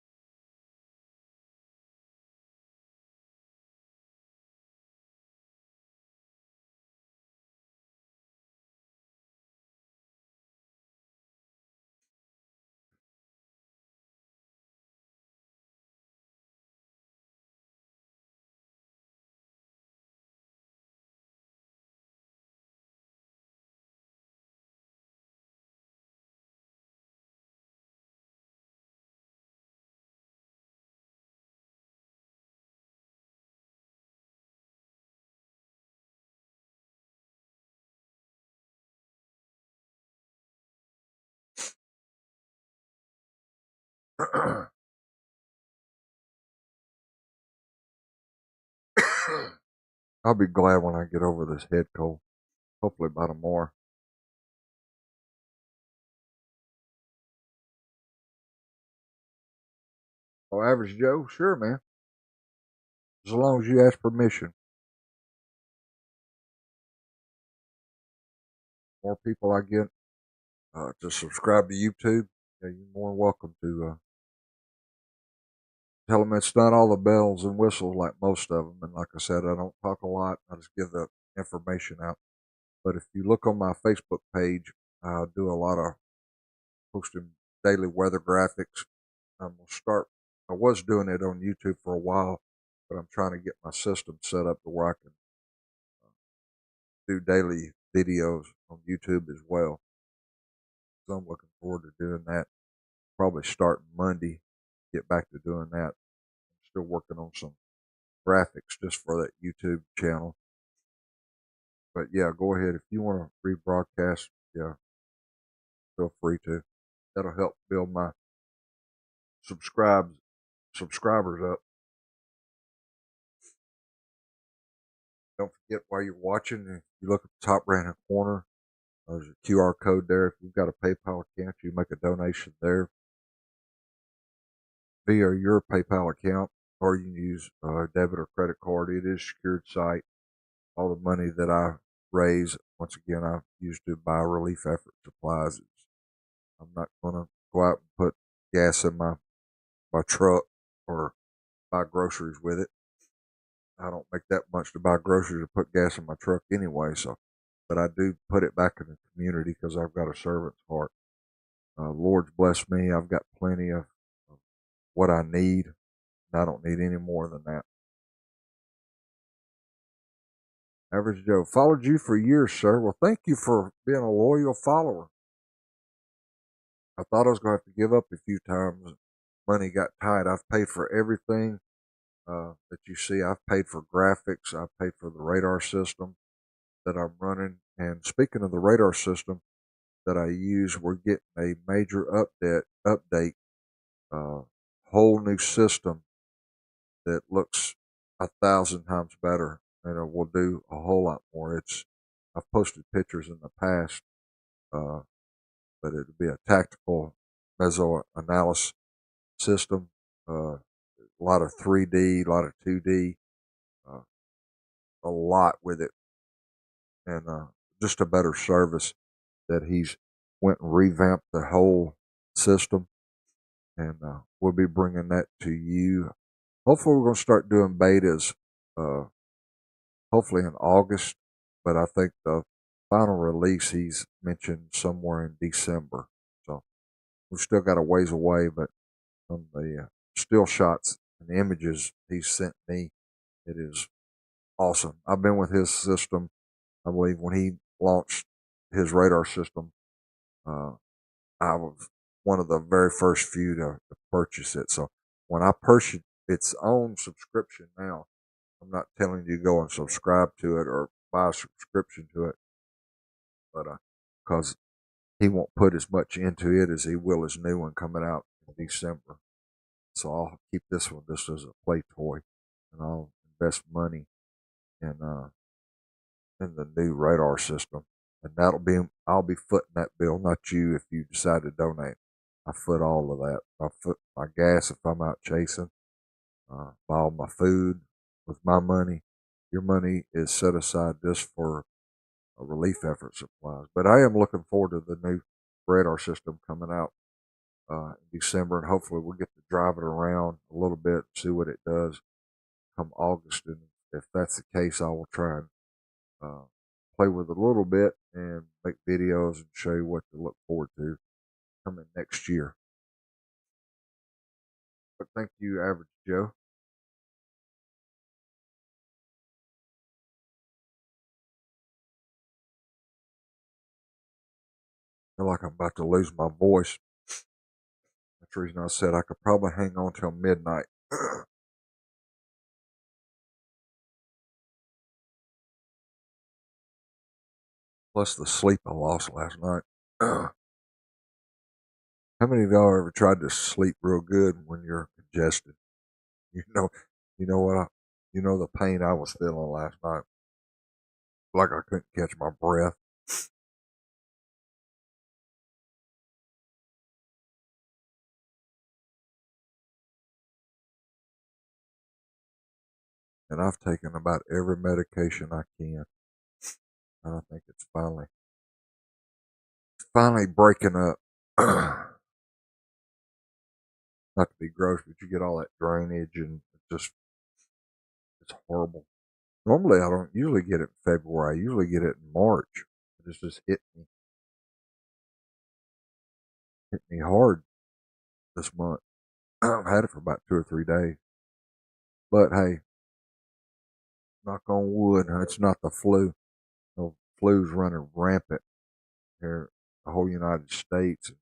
S1: I'll be glad when I get over this head cold. Hopefully by tomorrow. Oh, Average Joe? Sure, man. As long as you ask permission. More people I get to subscribe to YouTube, yeah, you're more than welcome to tell them it's not all the bells and whistles like most of them. And like I said, I don't talk a lot. I just give the information out. But if you look on my Facebook page, I do a lot of posting daily weather graphics. I'm gonna start. I was doing it on YouTube for a while, but I'm trying to get my system set up to where I can do daily videos on YouTube as well. So I'm looking forward to doing that. Probably starting Monday, get back to doing that. I'm still working on some graphics just for that YouTube channel. But yeah, go ahead if you want to rebroadcast. Yeah, feel free to. That'll help build my subscribes subscribers up. Don't forget while you're watching, if you look at the top right hand corner, there's a QR code there. If you've got a PayPal account, you make a donation there via your PayPal account, or you can use a debit or credit card. It is a secured site. All the money that I raise, once again, I use to buy relief effort supplies. I'm not going to go out and put gas in my truck or buy groceries with it. I don't make that much to buy groceries or put gas in my truck anyway. So, but I do put it back in the community because I've got a servant's heart. Lord's blessed me. I've got plenty of what I need. And I don't need any more than that. Average Joe, followed you for years, sir. Well, thank you for being a loyal follower. I thought I was going to have to give up a few times. Money got tight. I've paid for everything that you see. I've paid for graphics. I've paid for the radar system that I'm running. And speaking of the radar system that I use, we're getting a major update, uh, whole new system that looks 1,000 times better, and it will do a whole lot more. I've posted pictures in the past, uh, but it'll be a tactical meso analysis system. A lot of 3D, a lot of 2D, uh, a lot with it, and just a better service that he's went and revamped the whole system, and we'll be bringing that to you. Hopefully, we're going to start doing betas. Hopefully in August, but I think the final release he's mentioned somewhere in December. So we've still got a ways away, but from the still shots and the images he sent me, it is awesome. I've been with his system, I believe, when he launched his radar system. Uh, I was one of the very first few to purchase it. So when I purchased its own subscription now, I'm not telling you to go and subscribe to it or buy a subscription to it, but because he won't put as much into it as he will his new one coming out in December. So I'll keep this one just as a play toy, and I'll invest money in the new radar system, and I'll be footing that bill, not you if you decide to donate. I foot all of that. I foot my gas if I'm out chasing. Buy all my food with my money. Your money is set aside just for relief effort supplies. But I am looking forward to the new radar system coming out in December, and hopefully we'll get to drive it around a little bit, and see what it does come August. And if that's the case, I will try and uh, play with it a little bit and make videos and show you what to look forward to coming next year. But thank you, Average Joe. I feel like I'm about to lose my voice. That's the reason I said I could probably hang on till midnight. Plus the sleep I lost last night. How many of y'all ever tried to sleep real good when you're congested? You know, you know what? You know the pain I was feeling last night. Like I couldn't catch my breath. And I've taken about every medication I can. And I think it's finally breaking up. Not to be gross, but you get all that drainage and it's horrible. Normally I don't usually get it in February. I usually get it in March. It's just hit me hard this month. I've had it for about 2 or 3 days. But hey, knock on wood, it's not the flu. The flu's running rampant here, the whole United States, and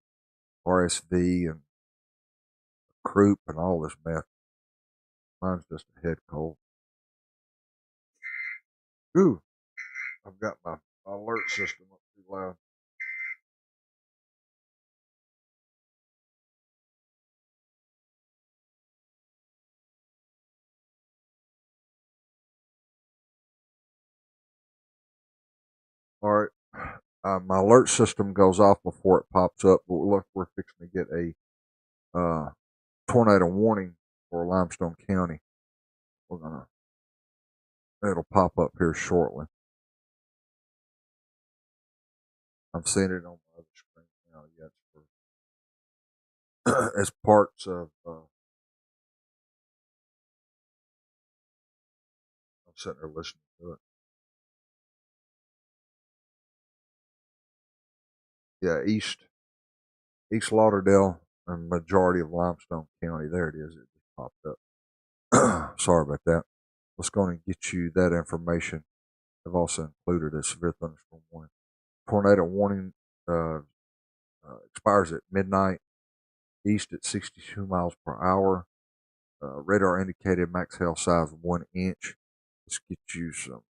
S1: RSV and croup and all this mess. Mine's just a head cold. Ooh, I've got my alert system up too loud. All right. My alert system goes off before it pops up, but look, we're fixing to get a tornado warning for Limestone County. We're gonna It'll pop up here shortly. I'm seeing it on my other screen now. Yes, for as parts of. I'm sitting there listening to it. Yeah, East Lauderdale and majority of Limestone County. There it is. It just popped up. Sorry about that. Let's go and get you that information. I've also included a severe thunderstorm warning. Tornado warning uh, expires at midnight east at 62 miles per hour. Radar indicated max hail size 1 inch. Let's get you some.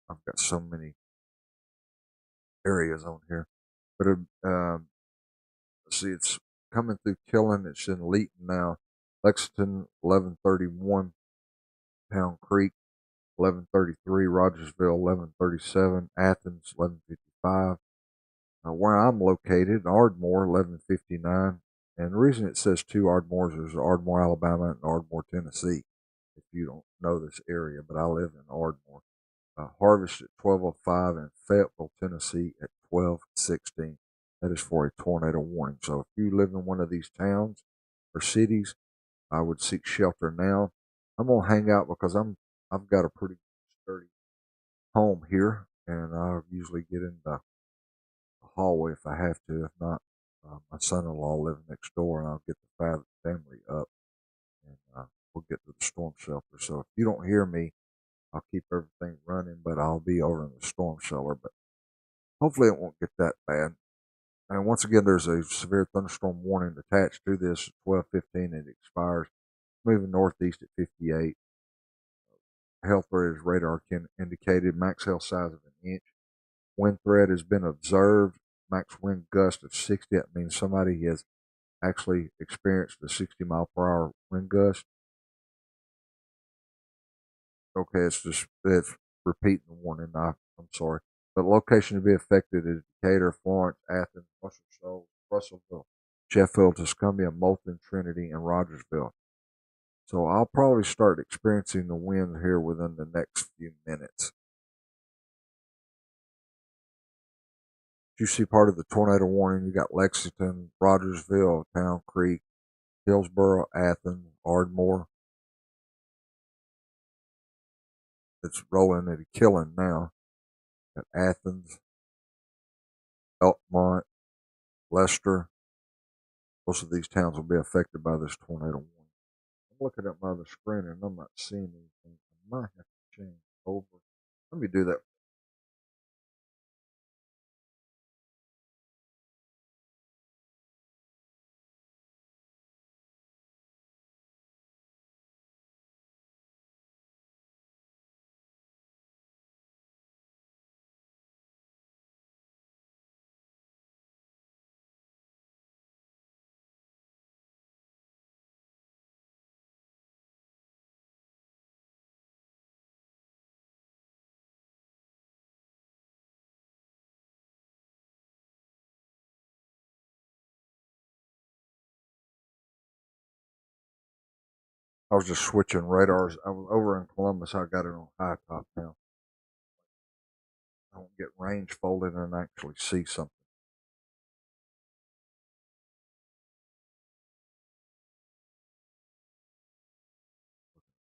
S1: I've got so many areas on here, but let's see, it's coming through Killen. It's in Leeton now. Lexington 1131, Pound Creek 1133, Rogersville 1137, Athens 1155. Where I'm located, Ardmore 1159. And the reason it says two Ardmores is Ardmore, Alabama, and Ardmore, Tennessee. If you don't know this area, but I live in Ardmore. Harvest at 12:05 and Fayetteville, Tennessee at 12:16. That is for a tornado warning. So if you live in one of these towns or cities, I would seek shelter now. I'm gonna hang out because I've got a pretty sturdy home here, and I usually get in the hallway if I have to. If not, my son-in-law lives next door, and I'll get the family up, and we'll get to the storm shelter. So if you don't hear me, I'll keep everything running, but I'll be over in the storm cellar. But hopefully, it won't get that bad. And once again, there's a severe thunderstorm warning attached to this at 12:15. It expires. Moving northeast at 58. Health threat is radar can indicated. Max hail size of 1 inch. Wind threat has been observed. Max wind gust of 60. That means somebody has actually experienced a 60-mile-per-hour wind gust. Okay, it's repeating the warning. I'm sorry. But location to be affected is Decatur, Florence, Athens, Russellville, Sheffield, Tuscumbia, Moulton, Trinity, and Rogersville. So I'll probably start experiencing the wind here within the next few minutes. You see part of the tornado warning. You got Lexington, Rogersville, Town Creek, Hillsborough, Athens, Ardmore. It's rolling at a killing now. At Athens, Elkmont, Leicester. Most of these towns will be affected by this tornado warning. I'm looking at my other screen and I'm not seeing anything. I might have to change over. Let me do that. I was just switching radars. I was over in Columbus. I got it on high top now. I don't get range folded and actually see something.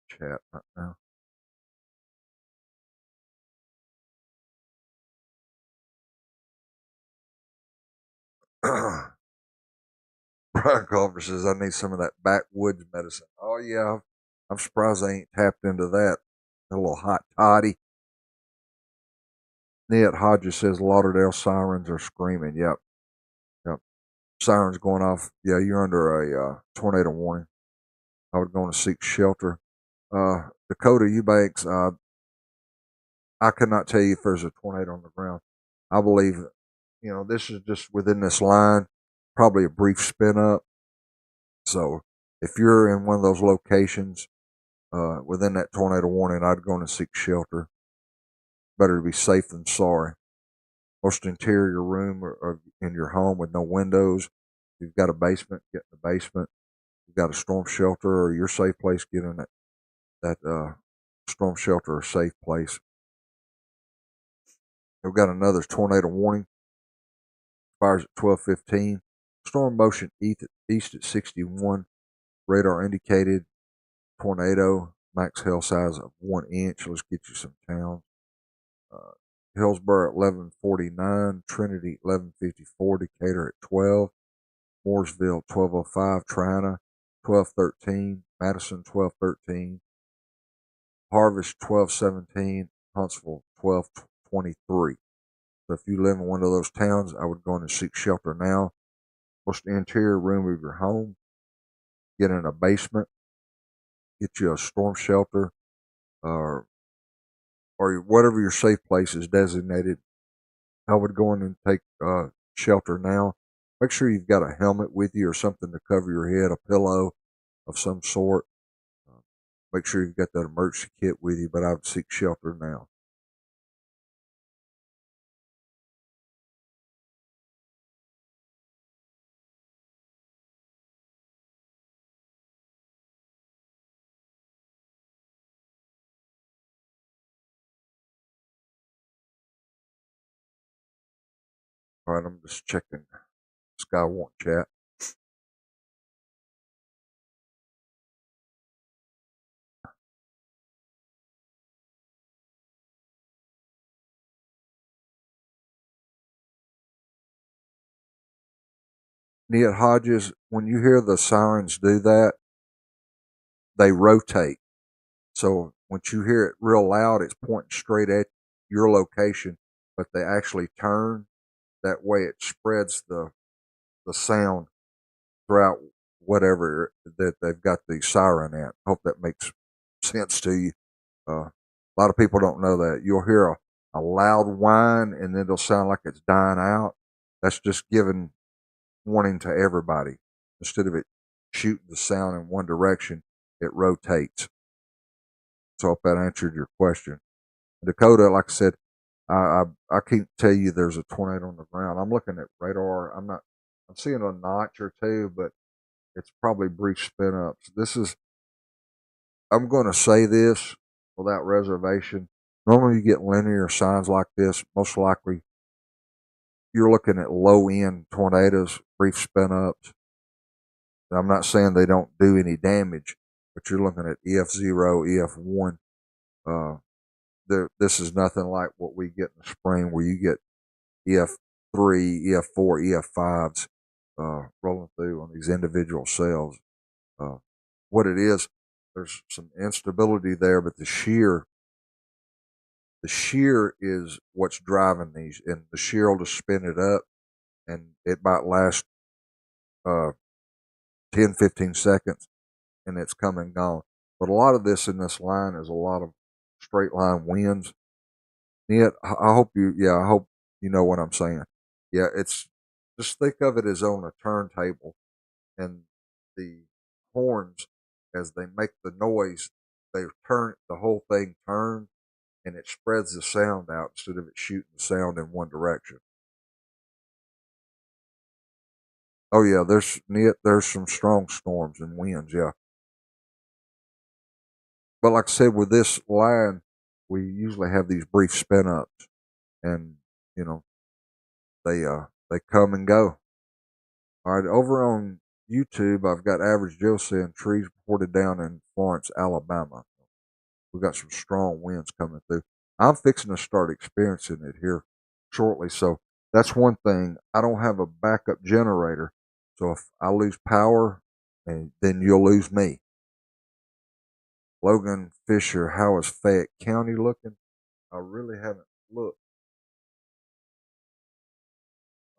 S1: Chat right now. Brian Culver says I need some of that backwoods medicine. Oh yeah, I'm surprised I ain't tapped into that. A little hot toddy. Ned Hodges says Lauderdale sirens are screaming. Yep, yep. Sirens going off. Yeah, you're under a tornado warning. I would go and seek shelter. Dakota Eubanks, I could not tell you if there's a tornado on the ground. I believe, this is just within this line, probably a brief spin up. So if you're in one of those locations within that tornado warning, I'd go and seek shelter. Better to be safe than sorry. Most interior room or in your home with no windows. If you've got a basement, get in the basement. If you've got a storm shelter or your safe place, get in that storm shelter or safe place. We've got another tornado warning. Fires at 12:15. Storm motion east at 61. Radar indicated tornado. Max hail size of 1 inch. Let's get you some towns. Hillsborough at 11:49. Trinity 11:54. Decatur at 12. Mooresville 12:05. Triana 12:13. Madison 12:13. Harvest 12:17. Huntsville 12:23. So if you live in one of those towns, I would go in and seek shelter now. What's the interior room of your home? Get in a basement. Get you a storm shelter, or whatever your safe place is designated. I would go in and take shelter now. Make sure you've got a helmet with you or something to cover your head, a pillow of some sort. Make sure you've got that emergency kit with you, but I would seek shelter now. All right, I'm just checking Skywalk chat. Ned Hodges, when you hear the sirens do that, they rotate. So once you hear it real loud, it's pointing straight at your location, but they actually turn. That way it spreads the sound throughout whatever that they've got the siren at. Hope that makes sense to you. A lot of people don't know that. You'll hear a loud whine and then it'll sound like it's dying out. That's just giving warning to everybody. instead of it shooting the sound in one direction, it rotates. So I hope that answered your question. Dakota, like I said, I can't tell you there's a tornado on the ground. I'm looking at radar. I'm seeing a notch or two, but it's probably brief spin ups. I'm going to say this without reservation. Normally, you get linear signs like this. Most likely, you're looking at low end tornadoes, brief spin ups. I'm not saying they don't do any damage, but you're looking at EF0, EF1. Uh, this is nothing like what we get in the spring, where you get EF3, EF4, EF5s rolling through on these individual cells. Uh, what it is, there's some instability there, but the shear is what's driving these, and the shear will just spin it up, and it might last uh, 10, 15 seconds, and it's come and gone. But a lot of this in this line is a lot of straight line winds. Yet, I hope you know what I'm saying. Yeah, it's just think of it as on a turntable, and the horns, as they make the noise, they turn the whole thing turns, and it spreads the sound out instead of it shooting the sound in one direction. Oh yeah, there's some strong storms and winds, yeah. But like I said, with this line, we usually have these brief spin ups, and you know they come and go. All right, over on YouTube, I've got Average Joe saying trees reported down in Florence, Alabama. We've got some strong winds coming through. I'm fixing to start experiencing it here shortly. So that's one thing. I don't have a backup generator. So if I lose power, and then you'll lose me. Logan Fisher, how is Fayette County looking? I really haven't looked.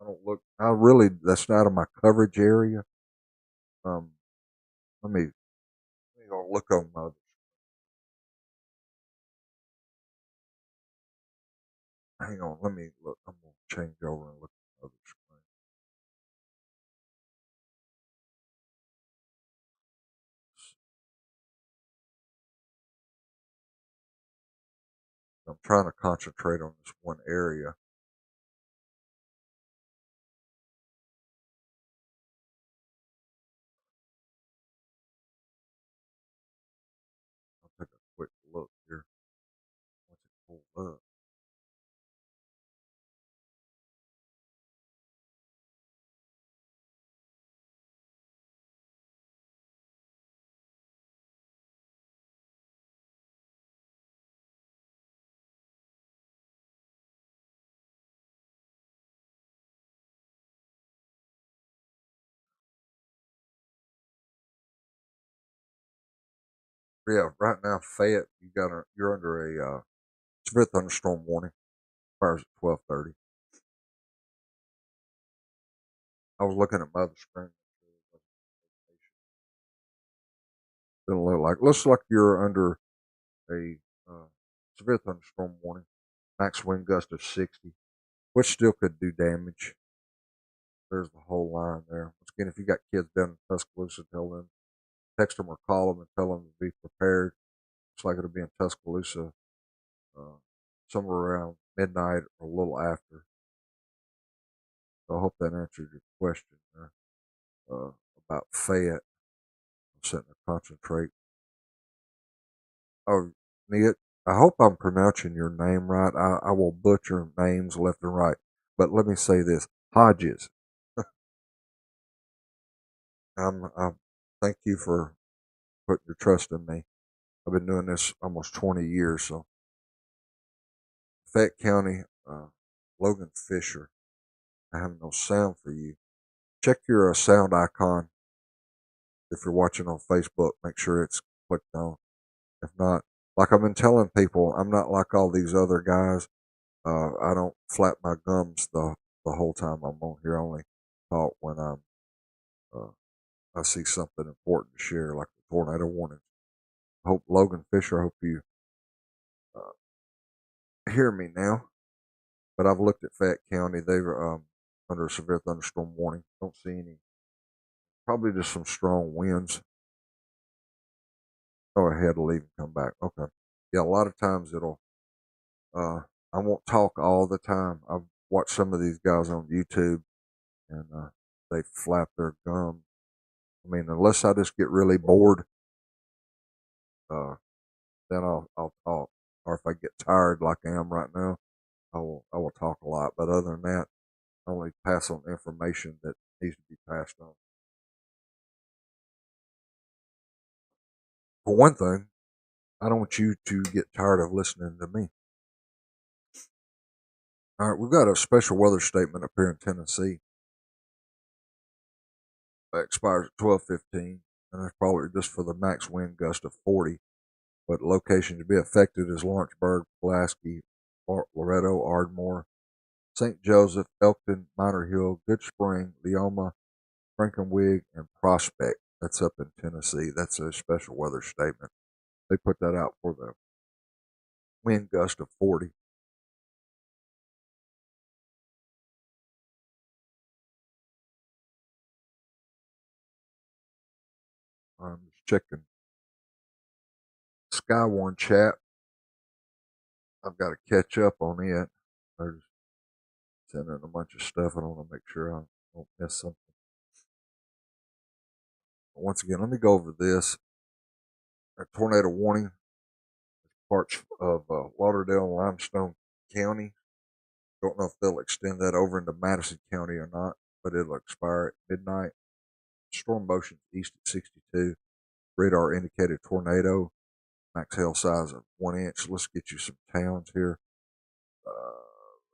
S1: I don't look. I really, that's not in my coverage area. Um, let me go look on my. Hang on, let me look. I'm gonna change over and look at the other screen. I'm trying to concentrate on this one area. I'll take a quick look here once it pulls up. Yeah, right now Fayette, you're under a severe thunderstorm warning. Fires at 12:30. I was looking at my other screen. Doesn't look like. Looks like you're under a severe thunderstorm warning. Max wind gust of 60, which still could do damage. There's the whole line there. Once again, if you got kids down in Tuscaloosa, tell them, text them or call them and tell them to be prepared. Looks like it'll be in Tuscaloosa uh, somewhere around midnight or a little after. So I hope that answered your question there, about Fayette. I'm sitting there concentrate. Oh, Nia, I hope I'm pronouncing your name right. I will butcher names left and right. But let me say this Hodges. I thank you for putting your trust in me. I've been doing this almost 20 years. So, Fayette County, Logan Fisher. I have no sound for you. Check your sound icon if you're watching on Facebook. Make sure it's clicked on. If not, like I've been telling people, I'm not like all these other guys. I don't flap my gums the whole time I'm on here. I only talk when uh, I see something important to share, like the tornado warning. I hope Logan Fisher. I hope you hear me now. But I've looked at Fayette County. They're under a severe thunderstorm warning. Don't see any Probably just some strong winds. Oh, I had to leave and come back. Okay. Yeah, a lot of times it'll. Uh, I won't talk all the time. I've watched some of these guys on YouTube, and they flap their gum. I mean, unless I just get really bored, uh, then I'll talk. Or if I get tired like I am right now, I will talk a lot. But other than that, I only pass on information that needs to be passed on. For one thing, I don't want you to get tired of listening to me. All right, we've got a special weather statement up here in Tennessee that expires at 12:15, and that's probably just for the max wind gust of 40. But locations to be affected is Lawrenceburg, Pulaski, Loretto, Ardmore, St. Joseph, Elkton, Minor Hill, Good Spring, Leoma, Frankenwig, and Prospect. That's up in Tennessee. That's a special weather statement. They put that out for the wind gust of 40. I'm just checking Skywarn chat. I've got to catch up on it. They're just sending a bunch of stuff. I don't want to make sure I don't miss something. But once again, let me go over this. A tornado warning, parts of Lauderdale and Limestone County. Don't know if they'll extend that over into Madison County or not, but it'll expire at midnight. Storm motion east at 62. Radar indicated tornado. Max hail size of 1 inch. Let's get you some towns here.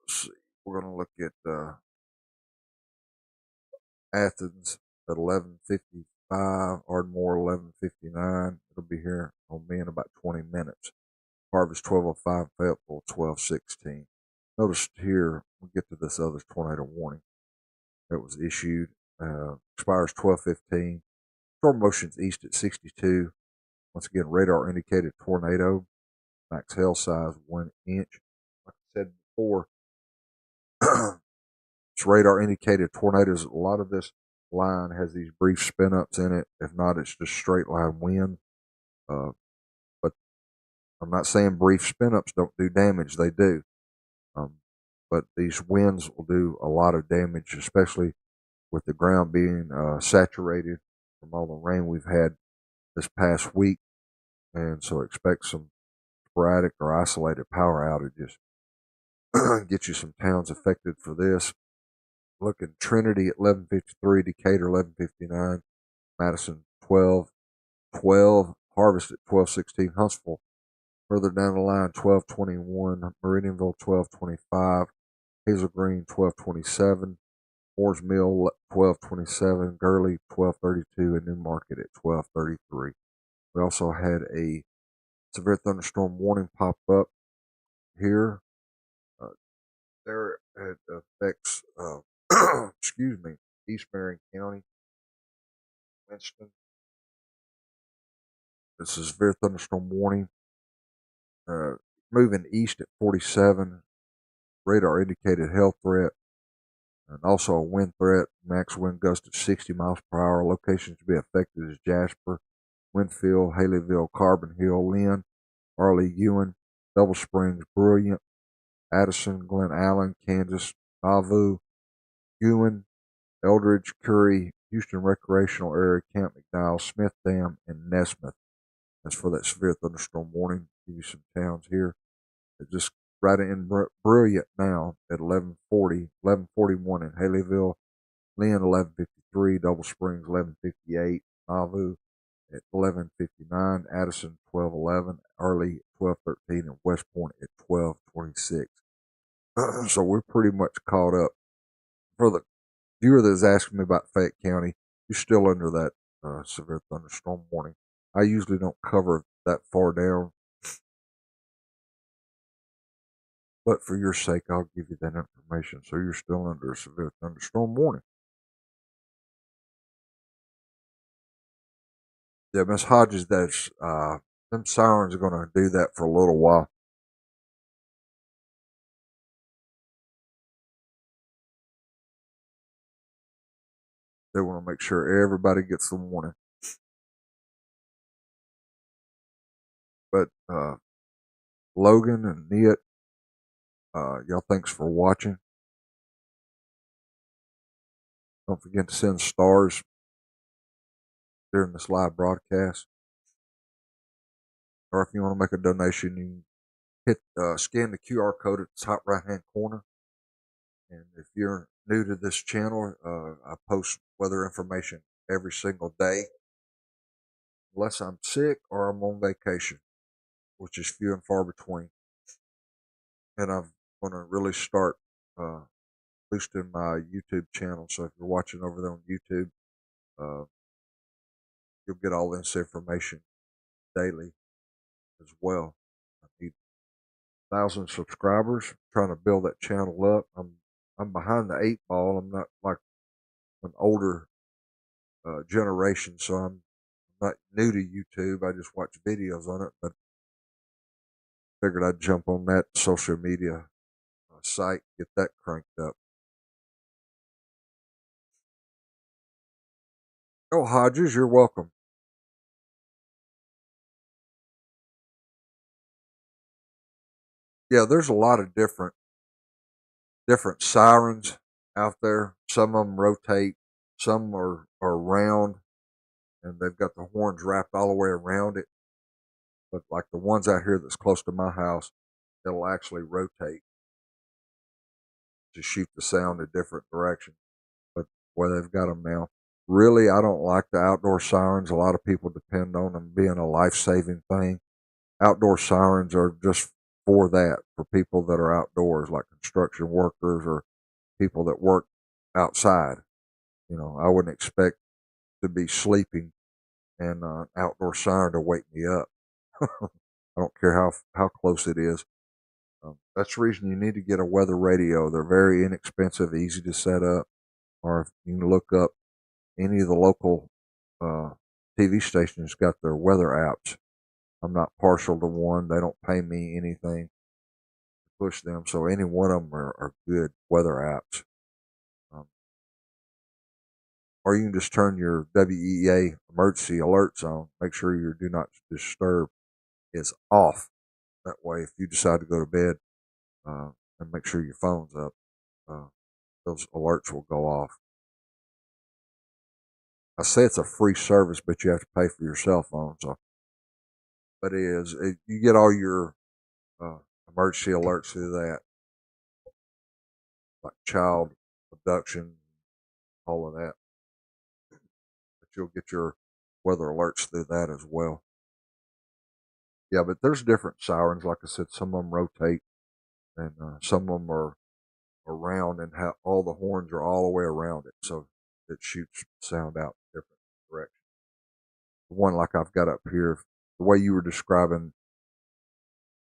S1: Let's see. We're going to look at Athens at 11:55. Ardmore 11:59. It'll be here on me in about 20 minutes. Harvest 12:05. Fayetteville 12:16. Notice here, we'll get to this other tornado warning that was issued. Expires 12:15. Storm motion's east at 62. Once again, radar indicated tornado. Max hail size 1 inch. Like I said before, it's radar indicated tornadoes. A lot of this line has these brief spin ups in it. If not, it's just straight line wind. Uh, but I'm not saying brief spin ups don't do damage. They do. Um, but these winds will do a lot of damage, especially with the ground being saturated from all the rain we've had this past week. And so expect some sporadic or isolated power outages. Get you some towns affected for this. Look at Trinity at 11:53, Decatur 11:59, Madison 12:12, Harvest at 12:16, Huntsville further down the line 12:21, Meridianville 12:25, Hazel Green 12:27, Moores Mill 12:27, Gurley 12:32, and Newmarket at 12:33. We also had a severe thunderstorm warning pop up here. Uh, there it affects, excuse me, East Marion County, Winston. This is severe thunderstorm warning. Uh, Moving east at 47. Radar indicated hail threat and also a wind threat. Max wind gust of 60 miles per hour. Locations to be affected is Jasper, Winfield, Haleyville, Carbon Hill, Lynn, Arley, Ewan, Double Springs, Brilliant, Addison, Glen Allen, Kansas, Nauvoo, Ewan, Eldridge, Curry, Houston Recreational Area, Camp McDowell, Smith Dam, and Nesmith. That's for that severe thunderstorm warning. Give you some towns here. It's just right in Brilliant now at 11:40, 11:41 in Haleyville, Lynn 11:53, Double Springs 11:58, Nauvoo at 11:59, Addison 12:11, Early 12:13, and West Point at 12:26. So we're pretty much caught up. For the viewer that's asking me about Fayette County, you're still under that severe thunderstorm warning. I usually don't cover that far down, but for your sake, I'll give you that information. So you're still under a severe thunderstorm warning. Yeah, Miss Hodges, that's them sirens are going to do that for a little while. They want to make sure everybody gets the warning. But Logan and Niet, y'all thanks for watching. Don't forget to send stars during this live broadcast. Or if you want to make a donation, you can scan the QR code at the top right hand corner. And if you're new to this channel, I post weather information every single day, unless I'm sick or I'm on vacation, which is few and far between. And I'm going to really start boosting my YouTube channel. So if you're watching over there on YouTube, uh, you'll get all this information daily as well. I need 1,000 subscribers. I'm trying to build that channel up. I'm behind the 8 ball. I'm not like an older generation, so I'm not new to YouTube. I just watch videos on it, but figured I'd jump on that social media site, get that cranked up. Oh, Hodges, you're welcome. Yeah, there's a lot of different sirens out there. Some of them rotate, some are round, and they've got the horns wrapped all the way around it. But like the ones out here that's close to my house, it'll actually rotate to shoot the sound in different directions. But where they've got them now. Really, I don't like the outdoor sirens. A lot of people depend on them being a life saving thing. Outdoor sirens are just for that, for people that are outdoors, like construction workers or people that work outside. I wouldn't expect to be sleeping and an outdoor siren to wake me up. I don't care how close it is. That's the reason you need to get a weather radio. They're very inexpensive, easy to set up, or if you can look up any of the local uh, TV stations got their weather apps. I'm not partial to one. They don't pay me anything to push them, so any one of them are good weather apps. Um, or you can just turn your WEA emergency alerts on. Make sure your do not disturb is off. That way, if you decide to go to bed, and make sure your phone's up, uh, those alerts will go off. I say it's a free service, but you have to pay for your cell phone. So, but you get all your uh, emergency alerts through that, like child abduction, all of that. But you'll get your weather alerts through that as well. Yeah, but there's different sirens. Like I said, some of them rotate, and some of them are around, and all the horns are all the way around it, so it shoots sound out in different directions. The one like I've got up here, the way you were describing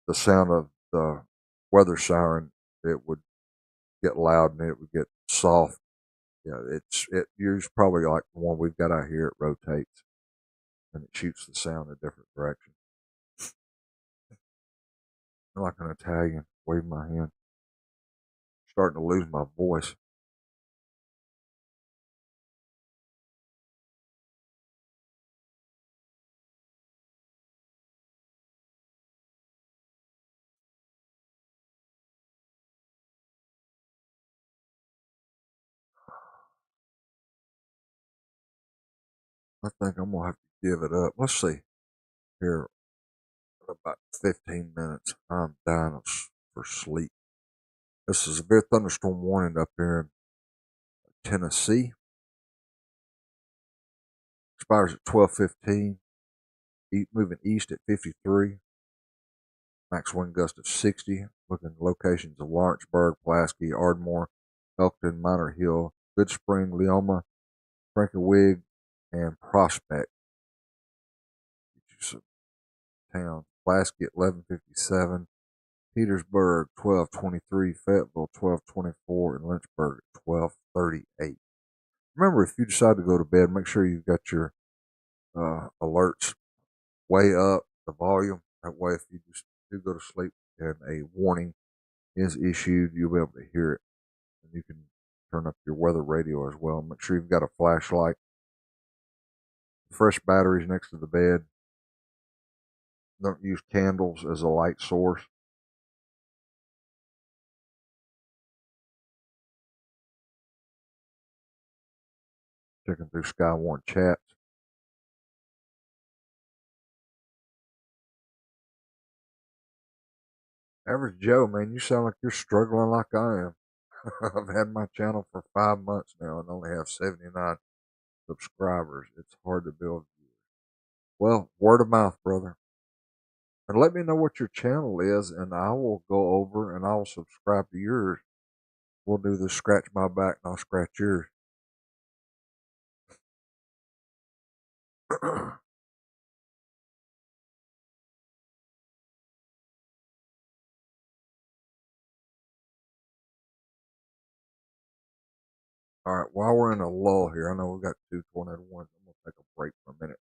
S1: the sound of the weather siren, it would get loud and it would get soft. Yeah, it usually probably like the one we've got out here. It rotates and it shoots the sound in different directions. I'm like an Italian, waving my hand. Starting to lose my voice. I think I'm gonna have to give it up. Let's see here. In about 15 minutes, I'm dying for sleep. This is a severe thunderstorm warning up here in Tennessee. Expires at 12:15. Moving east at 53. Max wind gust of 60. Looking at locations of Lawrenceburg, Pulaski, Ardmore, Elkton, Minor Hill, Good Spring, Leoma, Frankenwig, and Prospect. Town. Pulaski at 11:57. Petersburg 12:23. Fayetteville 12:24. And Lynchburg at 12:38. Remember, if you decide to go to bed, make sure you've got your alerts way up, the volume. That way, if you just do go to sleep and a warning is issued, you'll be able to hear it, and you can turn up your weather radio as well. Make sure you've got a flashlight, fresh batteries next to the bed. Don't use candles as a light source. Checking through Skywarn chats. Average Joe, man, you sound like you're struggling like I am. I've had my channel for 5 months now and only have 79 subscribers. It's hard to build viewers. Well, word of mouth, brother. And let me know what your channel is, and I will go over and I'll subscribe to yours. We'll do the scratch my back and I'll scratch yours. All right, while we're in a lull here, I know we've got two tornado warnings. I'm going to take a break for a minute.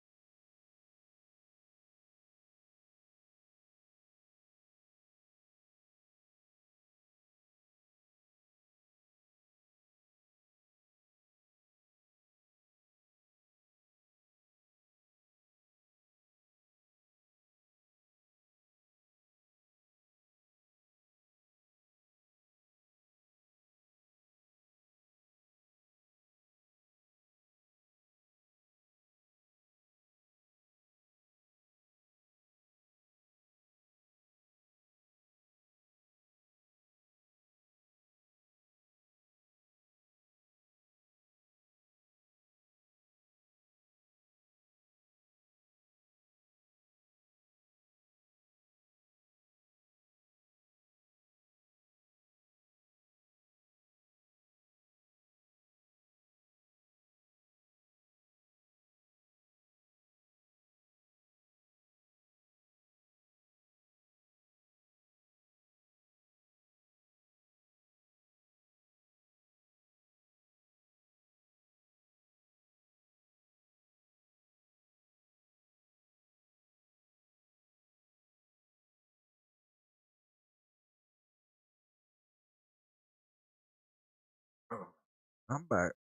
S1: I'm back.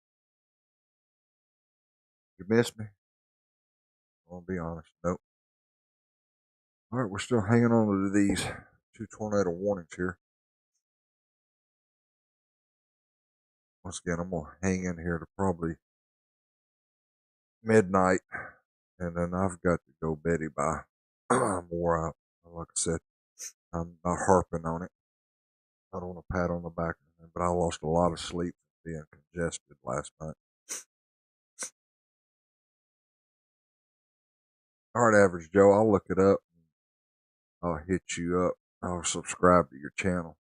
S1: You missed me? I'll be honest. Nope. All right, we're still hanging on to these two tornado warnings here. Once again, I'm going to hang in here to probably midnight, and then I've got to go Betty by. I'm wore out. Like I said, I'm not harping on it. I don't want to pat on the back, but I lost a lot of sleep from being congested last night. All right, Average Joe, I'll look it up. I'll hit you up. I'll subscribe to your channel.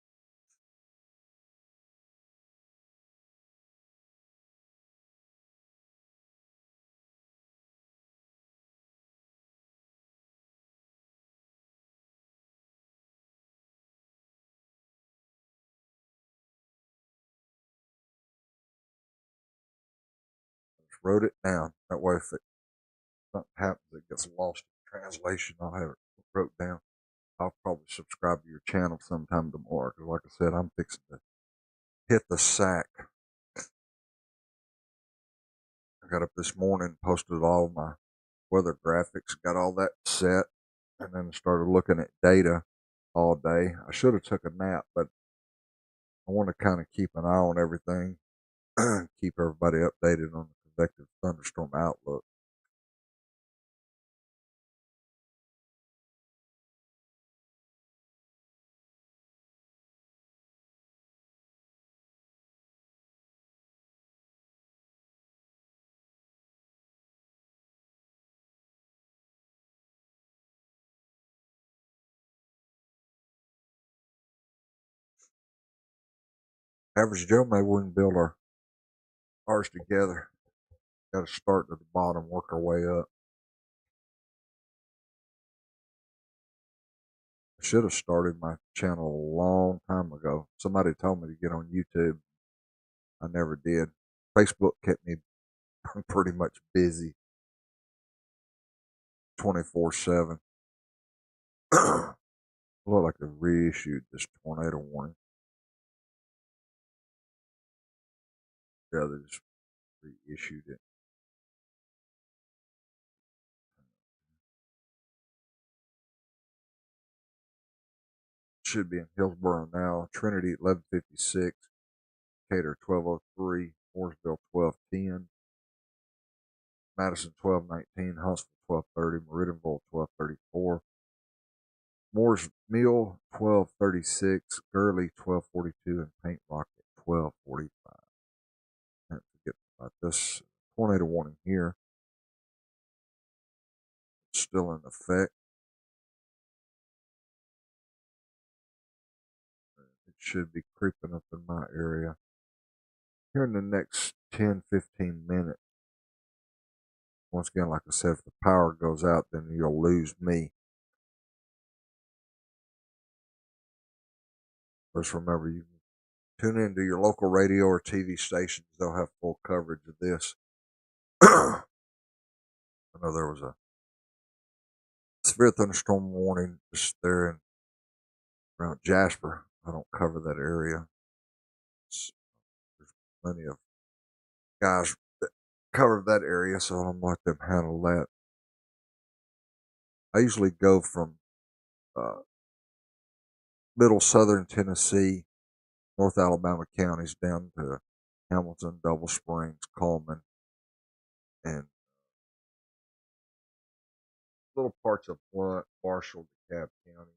S1: Just wrote it down. That way, if something happens, it gets lost in translation, I'll have it wrote down. I'll probably subscribe to your channel sometime tomorrow. Because, like I said, I'm fixing to hit the sack. I got up this morning, posted all my weather graphics, got all that set, and then started looking at data all day. I should have took a nap, but I want to kind of keep an eye on everything, keep everybody updated on the convective thunderstorm outlook. Average Joe, maybe we can build ours together. Got to start at the bottom, work our way up. I should have started my channel a long time ago. Somebody told me to get on YouTube. I never did. Facebook kept me pretty much busy 24/7. Look like they reissued this tornado warning. Yeah, they just reissued it. Should be in Hillsboro now. Trinity 1156, Decatur 1203, Mooresville 1210, Madison 1219, Huntsville 1230, Meridianville 1234, Moore's Mill 1236, Gurley 1242, and Paint Rock at 1245. Can't forget about this tornado warning here. It's still in effect. It should be creeping up in my area here in the next 10-15 minutes. Once again, like I said, if the power goes out, then you'll lose me. Just remember, you can tune into your local radio or TV stations. They'll have full coverage of this. I know there was a severe thunderstorm warning just there in around Jasper. I don't cover that area. There's plenty of guys that cover that area, so I'm let them handle that. I usually go from uh, middle southern Tennessee, North Alabama counties down to Hamilton, Double Springs, Coleman, and little parts of Blunt, Marshall, DeKalb County,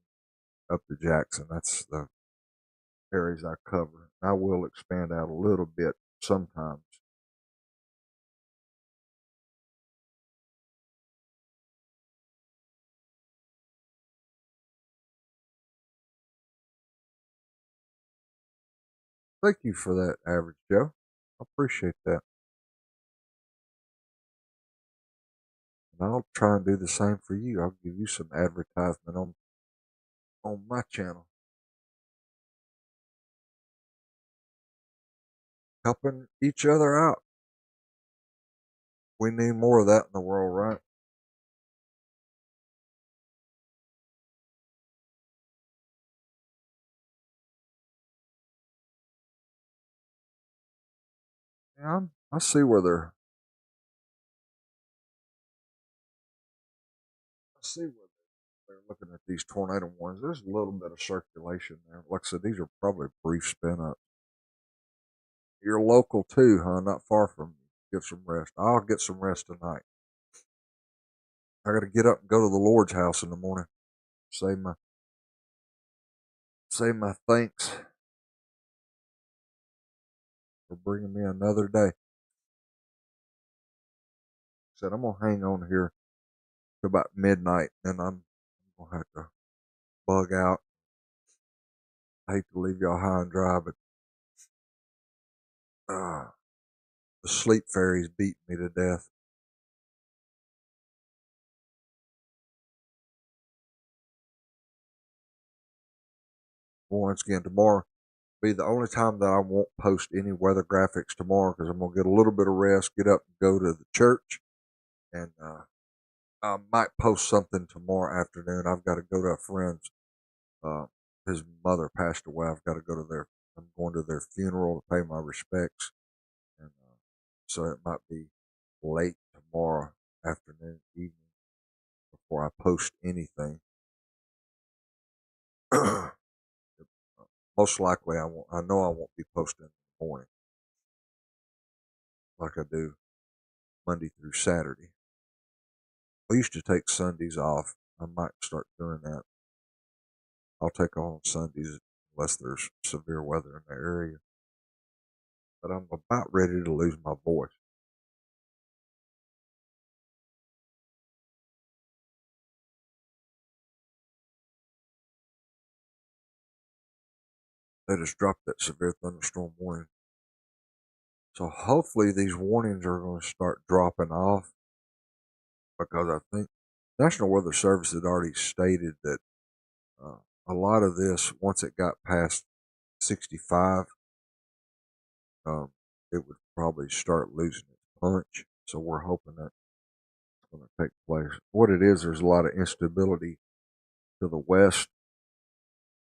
S1: up to Jackson. That's the areas I cover. I will expand out a little bit sometimes. Thank you for that, Average Joe. I appreciate that. And I'll try and do the same for you. I'll give you some advertisement on my channel. Helping each other out. We need more of that in the world, right? Yeah, I see where I see where they're looking at these tornado warnings. There's a little bit of circulation there. Like I said, these are probably brief spin ups. You're local too, huh? Not far from you. Get some rest. I'll get some rest tonight. I got to get up and go to the Lord's house in the morning. Say my say my thanks for bringing me another day. Said I'm gonna hang on here to about midnight, then I'm gonna have to bug out. I hate to leave y'all high and dry, but uh, the sleep fairies beat me to death. Once again, tomorrow be the only time that I won't post any weather graphics tomorrow because I'm gonna get a little bit of rest, get up and go to the church, and I might post something tomorrow afternoon. I've got to go to a friend's. Uh, his mother passed away. I've got to go to their. I'm going to their funeral to pay my respects, and so it might be late tomorrow afternoon, evening before I post anything. Most likely, I won't. I know I won't be posting in the morning like I do Monday through Saturday. I used to take Sundays off. I might start doing that. I'll take on Sundays unless there's severe weather in the area. But I'm about ready to lose my voice. They just dropped that severe thunderstorm warning. So hopefully these warnings are going to start dropping off because I think National Weather Service had already stated that uh, a lot of this, once it got past 65, um, it would probably start losing its punch. So we're hoping that's going to take place. What it is, there's a lot of instability to the west,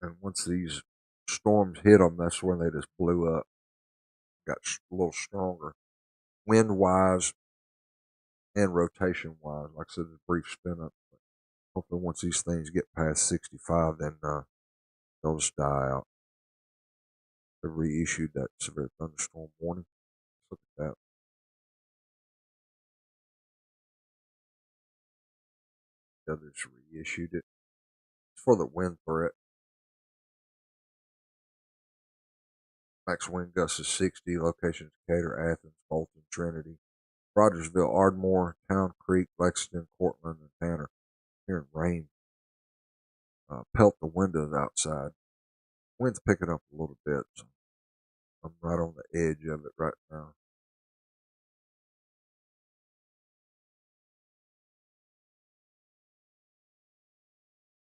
S1: and once these storms hit them, that's when they just blew up. got a little stronger wind wise and rotation wise. Like I said, the brief spin up. Hopefully, once these things get past 65, then they'll just die out. They reissued that severe thunderstorm warning. Look at that. The others reissued it. It's for the wind threat. Max wind gusts is 60. Locations Decatur, Athens, Bolton, Trinity, Rogersville, Ardmore, Town Creek, Lexington, Cortland, and Tanner. Hearing rain pelt the windows outside. Wind's picking up a little bit, so I'm right on the edge of it right now.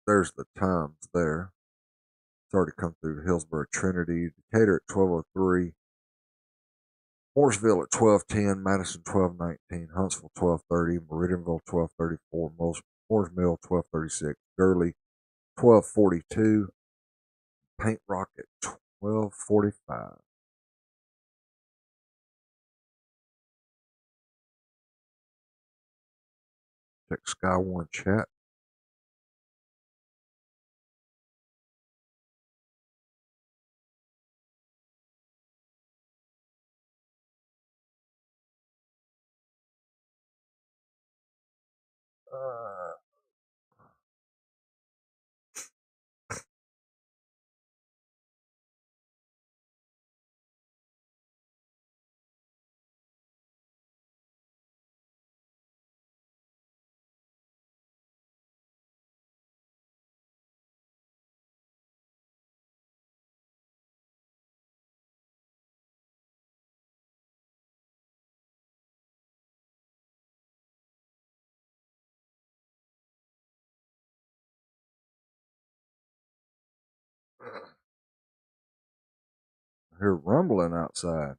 S1: There's the times there. It's already come through Hillsborough, Trinity, Decatur at 12:03, Mooresville at 12:10, Madison 12:19, Huntsville 12:30, Meridianville 12:34, Moores Mill 12:36, Gurley 12:42, Paint Rock at 12:45. Check Sky One chat. Uh, I hear rumbling outside.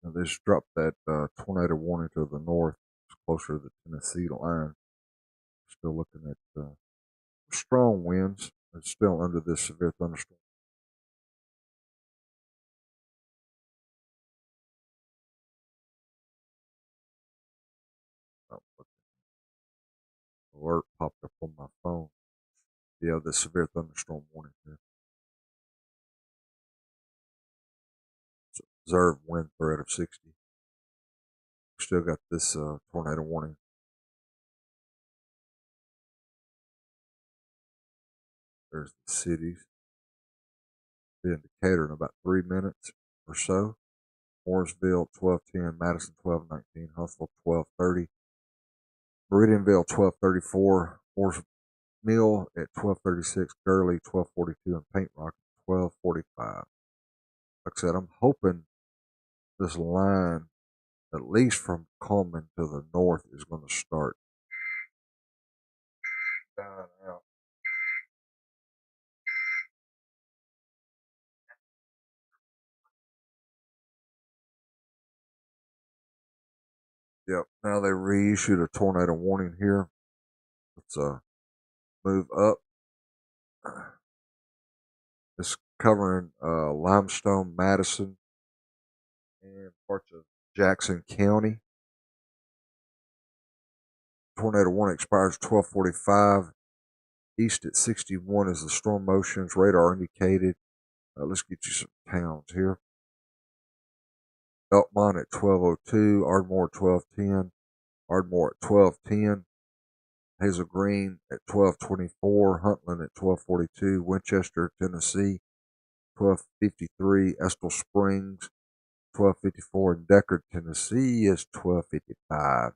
S1: Now, they just dropped that tornado warning to the north. It's closer to the Tennessee line. Still looking at strong winds. It's still under this severe thunderstorm. Oh, alert popped up on my phone. Yeah, the severe thunderstorm warning here. So observed wind threat of 60. Still got this tornado warning. There's the cities. Be in Decatur in about 3 minutes or so. Mooresville 12:10, Madison 12:19, Huntsville 12:30, Meridianville 12:34, Moores Mill at 12:36, Gurley 12:42, and Paint Rock at 12:45. Like I said, I'm hoping this line, at least from Coleman to the north, is going to start dying out. Yep. Now they reissued a tornado warning here. Let's move up. It's covering Limestone, Madison, and parts of Jackson County. Tornado warning expires 12:45. East at 61 is the storm motions. Radar indicated. Let's get you some towns here. Belmont at 12:02. Ardmore at 12:10. Ardmore at 12:10. Hazel Green at 12:24. Huntland at 12:42. Winchester, Tennessee, 12:53. Estill Springs, 12:54. And Deckard, Tennessee is 12:55.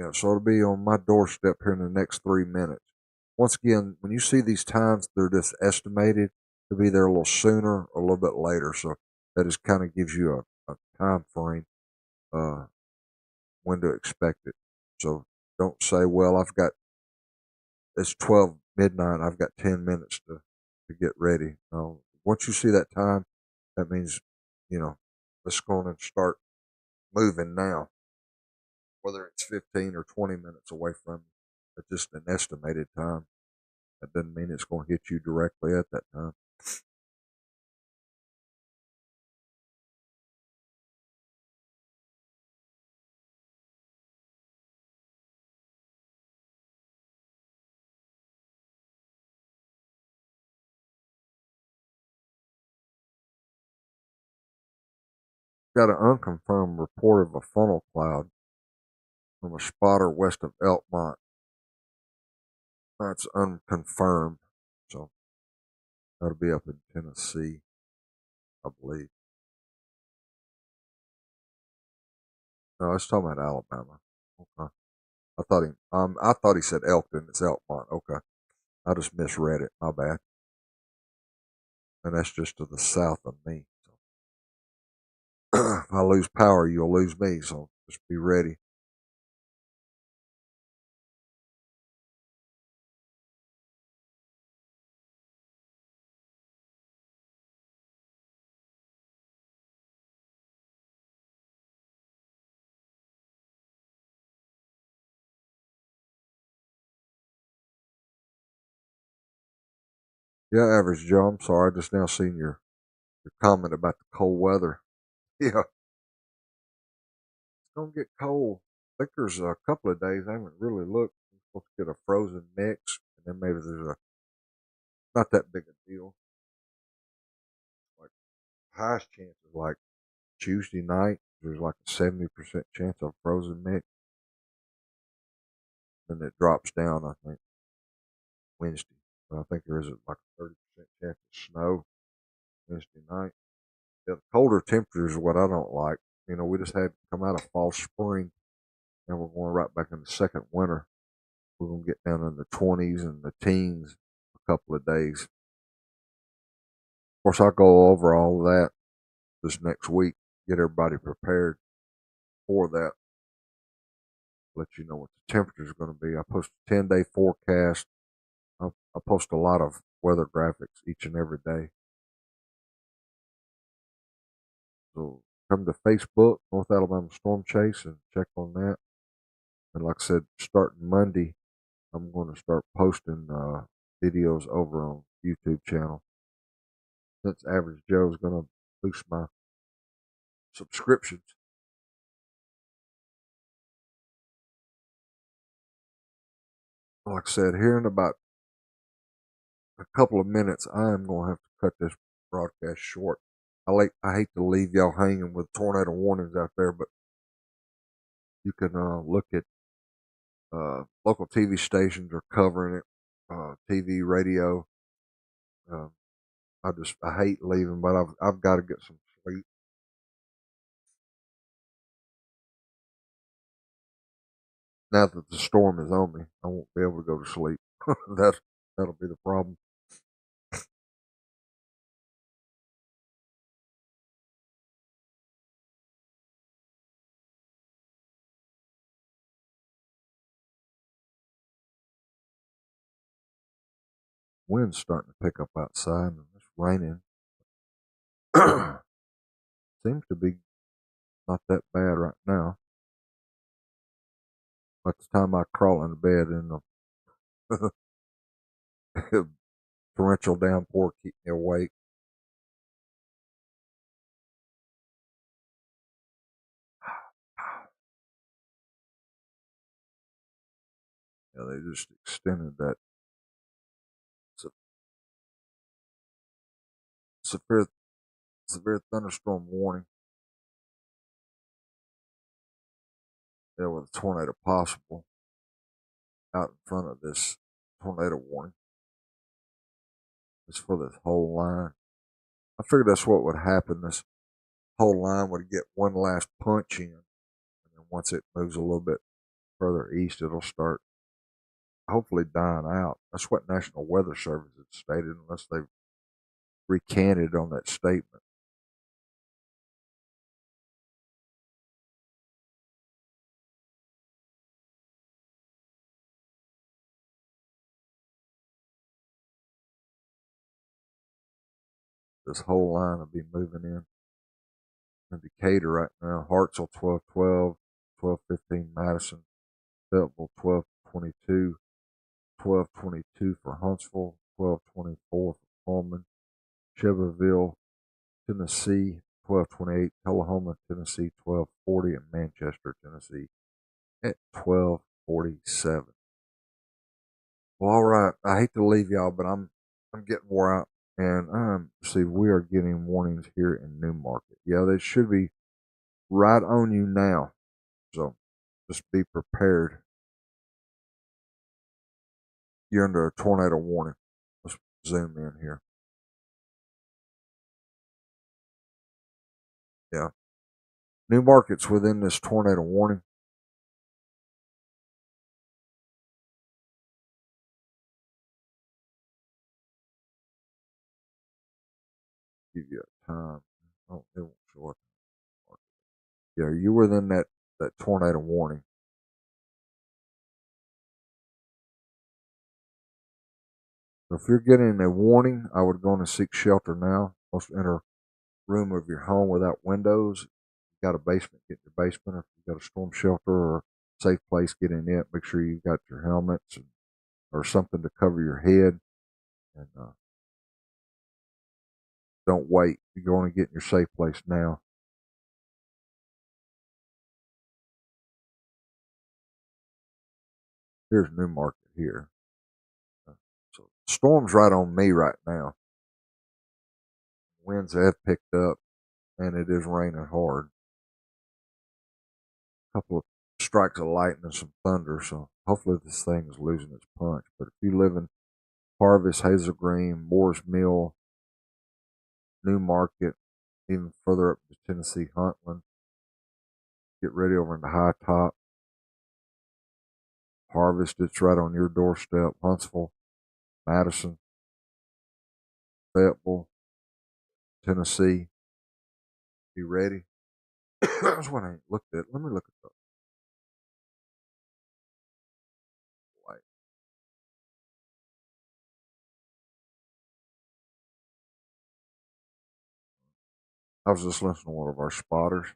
S1: Yeah, so it'll be on my doorstep here in the next 3 minutes. Once again, when you see these times, they're just estimated to be there a little sooner or a little bit later. So that just kind of gives you a time frame uh, when to expect it. So don't say, well, it's 12 midnight, I've got 10 minutes to get ready. Once you see that time, that means, let's go on and start moving now. Whether it's 15 or 20 minutes away from you, it's just an estimated time. That doesn't mean it's going to hit you directly at that time. Got an unconfirmed report of a funnel cloud from a spotter west of Elkmont. That's unconfirmed. So that'll be up in Tennessee, I believe. No, I was talking about Alabama. Okay. I thought he said Elkton. It's Elkmont. Okay. I just misread it. My bad. And that's just to the south of me. So if I lose power, you'll lose me. So just be ready. Yeah, average Joe. I'm sorry. I just now seen your comment about the cold weather. Yeah, it's gonna get cold. I think there's a couple of days I haven't really looked. I'm supposed to get a frozen mix, and then maybe there's a not that big a deal. Like highest chance is like Tuesday night. There's like a 70% chance of frozen mix. Then it drops down. I think Wednesday. But I think there is like a 30% chance of snow Wednesday night. Yeah, the colder temperatures is what I don't like. We just had come out of fall spring, and we're going right back into second winter. We're gonna get down in the 20s and the teens a couple of days. Of course, I'll go over all of that this next week, get everybody prepared for that. Let you know what the temperature is going to be. I post a 10-day forecast. I post a lot of weather graphics each and every day. So come to Facebook, North Alabama Storm Chase, and check on that. And like I said, starting Monday, I'm going to start posting videos over on YouTube channel. Since Average Joe is going to boost my subscriptions. Like I said, here in about a couple of minutes, I am going to have to cut this broadcast short. I hate to leave y'all hanging with tornado warnings out there, but you can look at local TV stations are covering it, TV, radio. Uh, I hate leaving, but I've got to get some sleep. Now that the storm is on me, I won't be able to go to sleep. That'll be the problem. Wind's starting to pick up outside, and it's raining. Seems to be not that bad right now. By the time I crawl into bed and the torrential downpour keep me awake. Yeah, they just extended that severe severe thunderstorm warning. Yeah, with a tornado possible out in front of this tornado warning. It's for this whole line. I figured that's what would happen. This whole line would get one last punch in, and then once it moves a little bit further east, it'll start hopefully dying out. That's what National Weather Service has stated, unless they've recanted on that statement. This whole line will be moving in Decatur right now. Hartselle 1212, 1215 Madison, Fayetteville 1222, 1222 for Huntsville, 1224 for Pullman, Shelbyville, Tennessee 1228, Tullahoma, Tennessee 1240, and Manchester, Tennessee at 1247. Well, all right. I hate to leave y'all, but I'm getting wore out, and see we are getting warnings here in Newmarket. Yeah, they should be right on you now. So just be prepared. You're under a tornado warning. Let's zoom in here. Yeah, Newmarket's within this tornado warning. Give you a time. Oh, it won't show up. Yeah, you were within that tornado warning. So if you're getting a warning, I would go in and seek shelter now. Most enter room of your home without windows. If you got a basement, get in your basement. If you got a storm shelter or safe place, get in it. Make sure you got your helmets or something to cover your head. And don't wait. You're going to get in your safe place now. Here's Newmarket here. So storm's right on me right now. Winds have picked up, and it is raining hard. A couple of strikes of lightning and some thunder, so hopefully this thing is losing its punch. But if you live in Harvest, Hazel Green, Moore's Mill, Newmarket, even further up to Tennessee, Huntland, get ready over in the High Top. Harvest, it's right on your doorstep. Huntsville, Madison, Fayetteville, Tennessee. Be ready. That's what I ain't looked at. Let me look at the light. I was just listening to one of our spotters.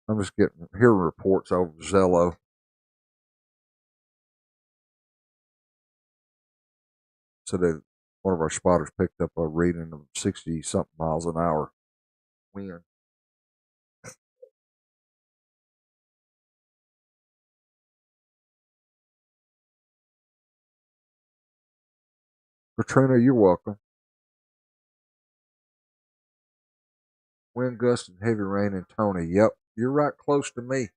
S1: I'm just getting hearing reports over Zello. So that one of our spotters picked up a reading of 60 something miles an hour wind. Katrina, you're welcome. Wind gusts and heavy rain in Tony. Yep, you're right close to me.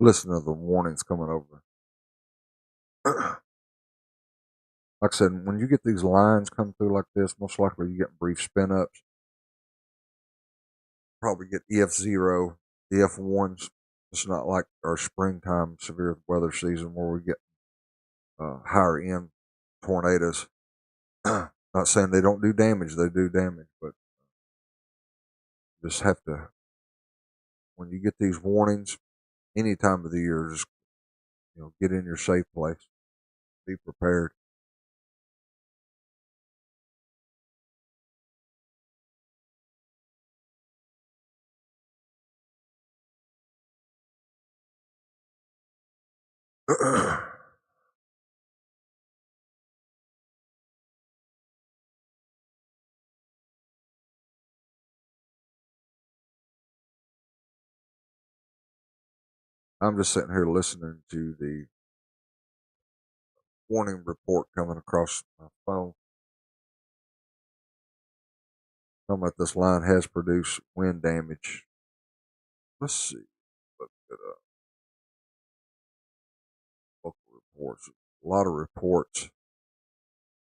S1: Listen to the warnings coming over. Like I said, when you get these lines come through like this, most likely you get brief spin ups. Probably get EF0, EF1s. It's not like our springtime severe weather season where we get higher end tornadoes. Not saying they don't do damage, they do damage, but just have to, when you get these warnings, any time of the year, just get in your safe place, be prepared. I'm just sitting here listening to the warning report coming across my phone. Talking about this line has produced wind damage. Let's see. Look at local reports. A lot of reports.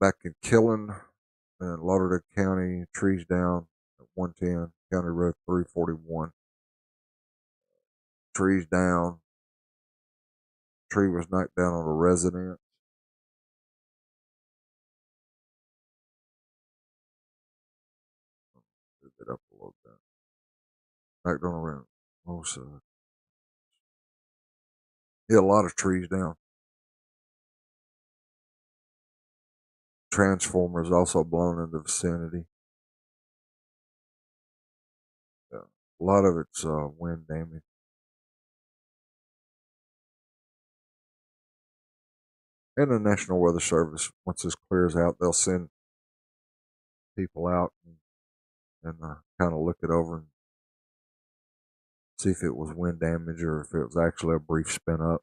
S1: Back in Killen and Lauderdale County, trees down at 110, County Road 341. Trees down. Tree was knocked down on a resident. Move it up a little bit. Knocked on a resident. Also, yeah, a lot of trees down. Transformers also blown in the vicinity. Yeah. A lot of it's wind damage. And the National Weather Service, once this clears out, they'll send people out and kind of look it over and see if it was wind damage or if it was actually a brief spin up.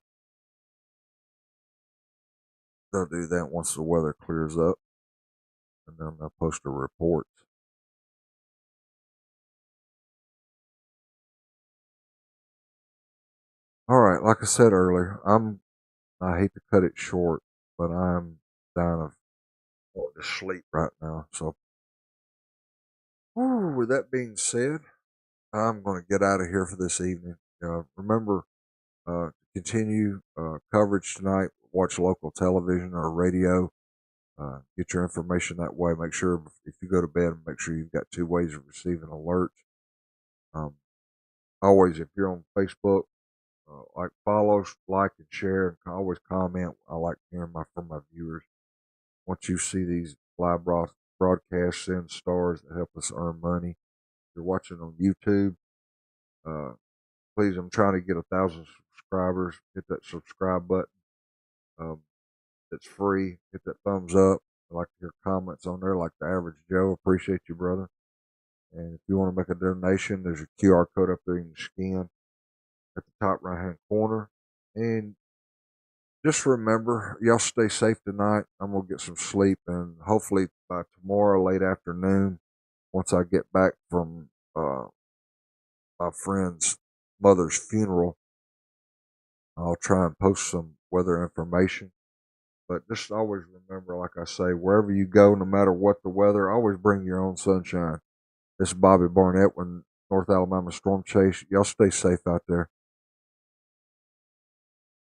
S1: They'll do that once the weather clears up, and then they'll post a report. All right, like I said earlier, I hate to cut it short, but I'm dying of wanting to sleep right now. So, with that being said, I'm going to get out of here for this evening. Remember to continue coverage tonight. Watch local television or radio. Get your information that way. Make sure if you go to bed, make sure you've got two ways of receiving alerts. Um, Always, if you're on Facebook, like follow, like, and share, and always comment. I like hearing from my viewers. Once you see these live broadcasts, send stars that help us earn money. If you're watching on YouTube, uh, please, I'm trying to get 1,000 subscribers. Hit that subscribe button. Um, it's free. Hit that thumbs up. I like to hear comments on there, like the average Joe. Appreciate you, brother. And if you want to make a donation, there's a QR code up there you can scan at the top right hand corner. And just remember, y'all stay safe tonight. I'm going to get some sleep, and hopefully by tomorrow, late afternoon, once I get back from my friend's mother's funeral, I'll try and post some weather information. But just always remember, like I say, wherever you go, no matter what the weather, always bring your own sunshine. This is Bobby Barnett with North Alabama Storm Chase. Y'all stay safe out there.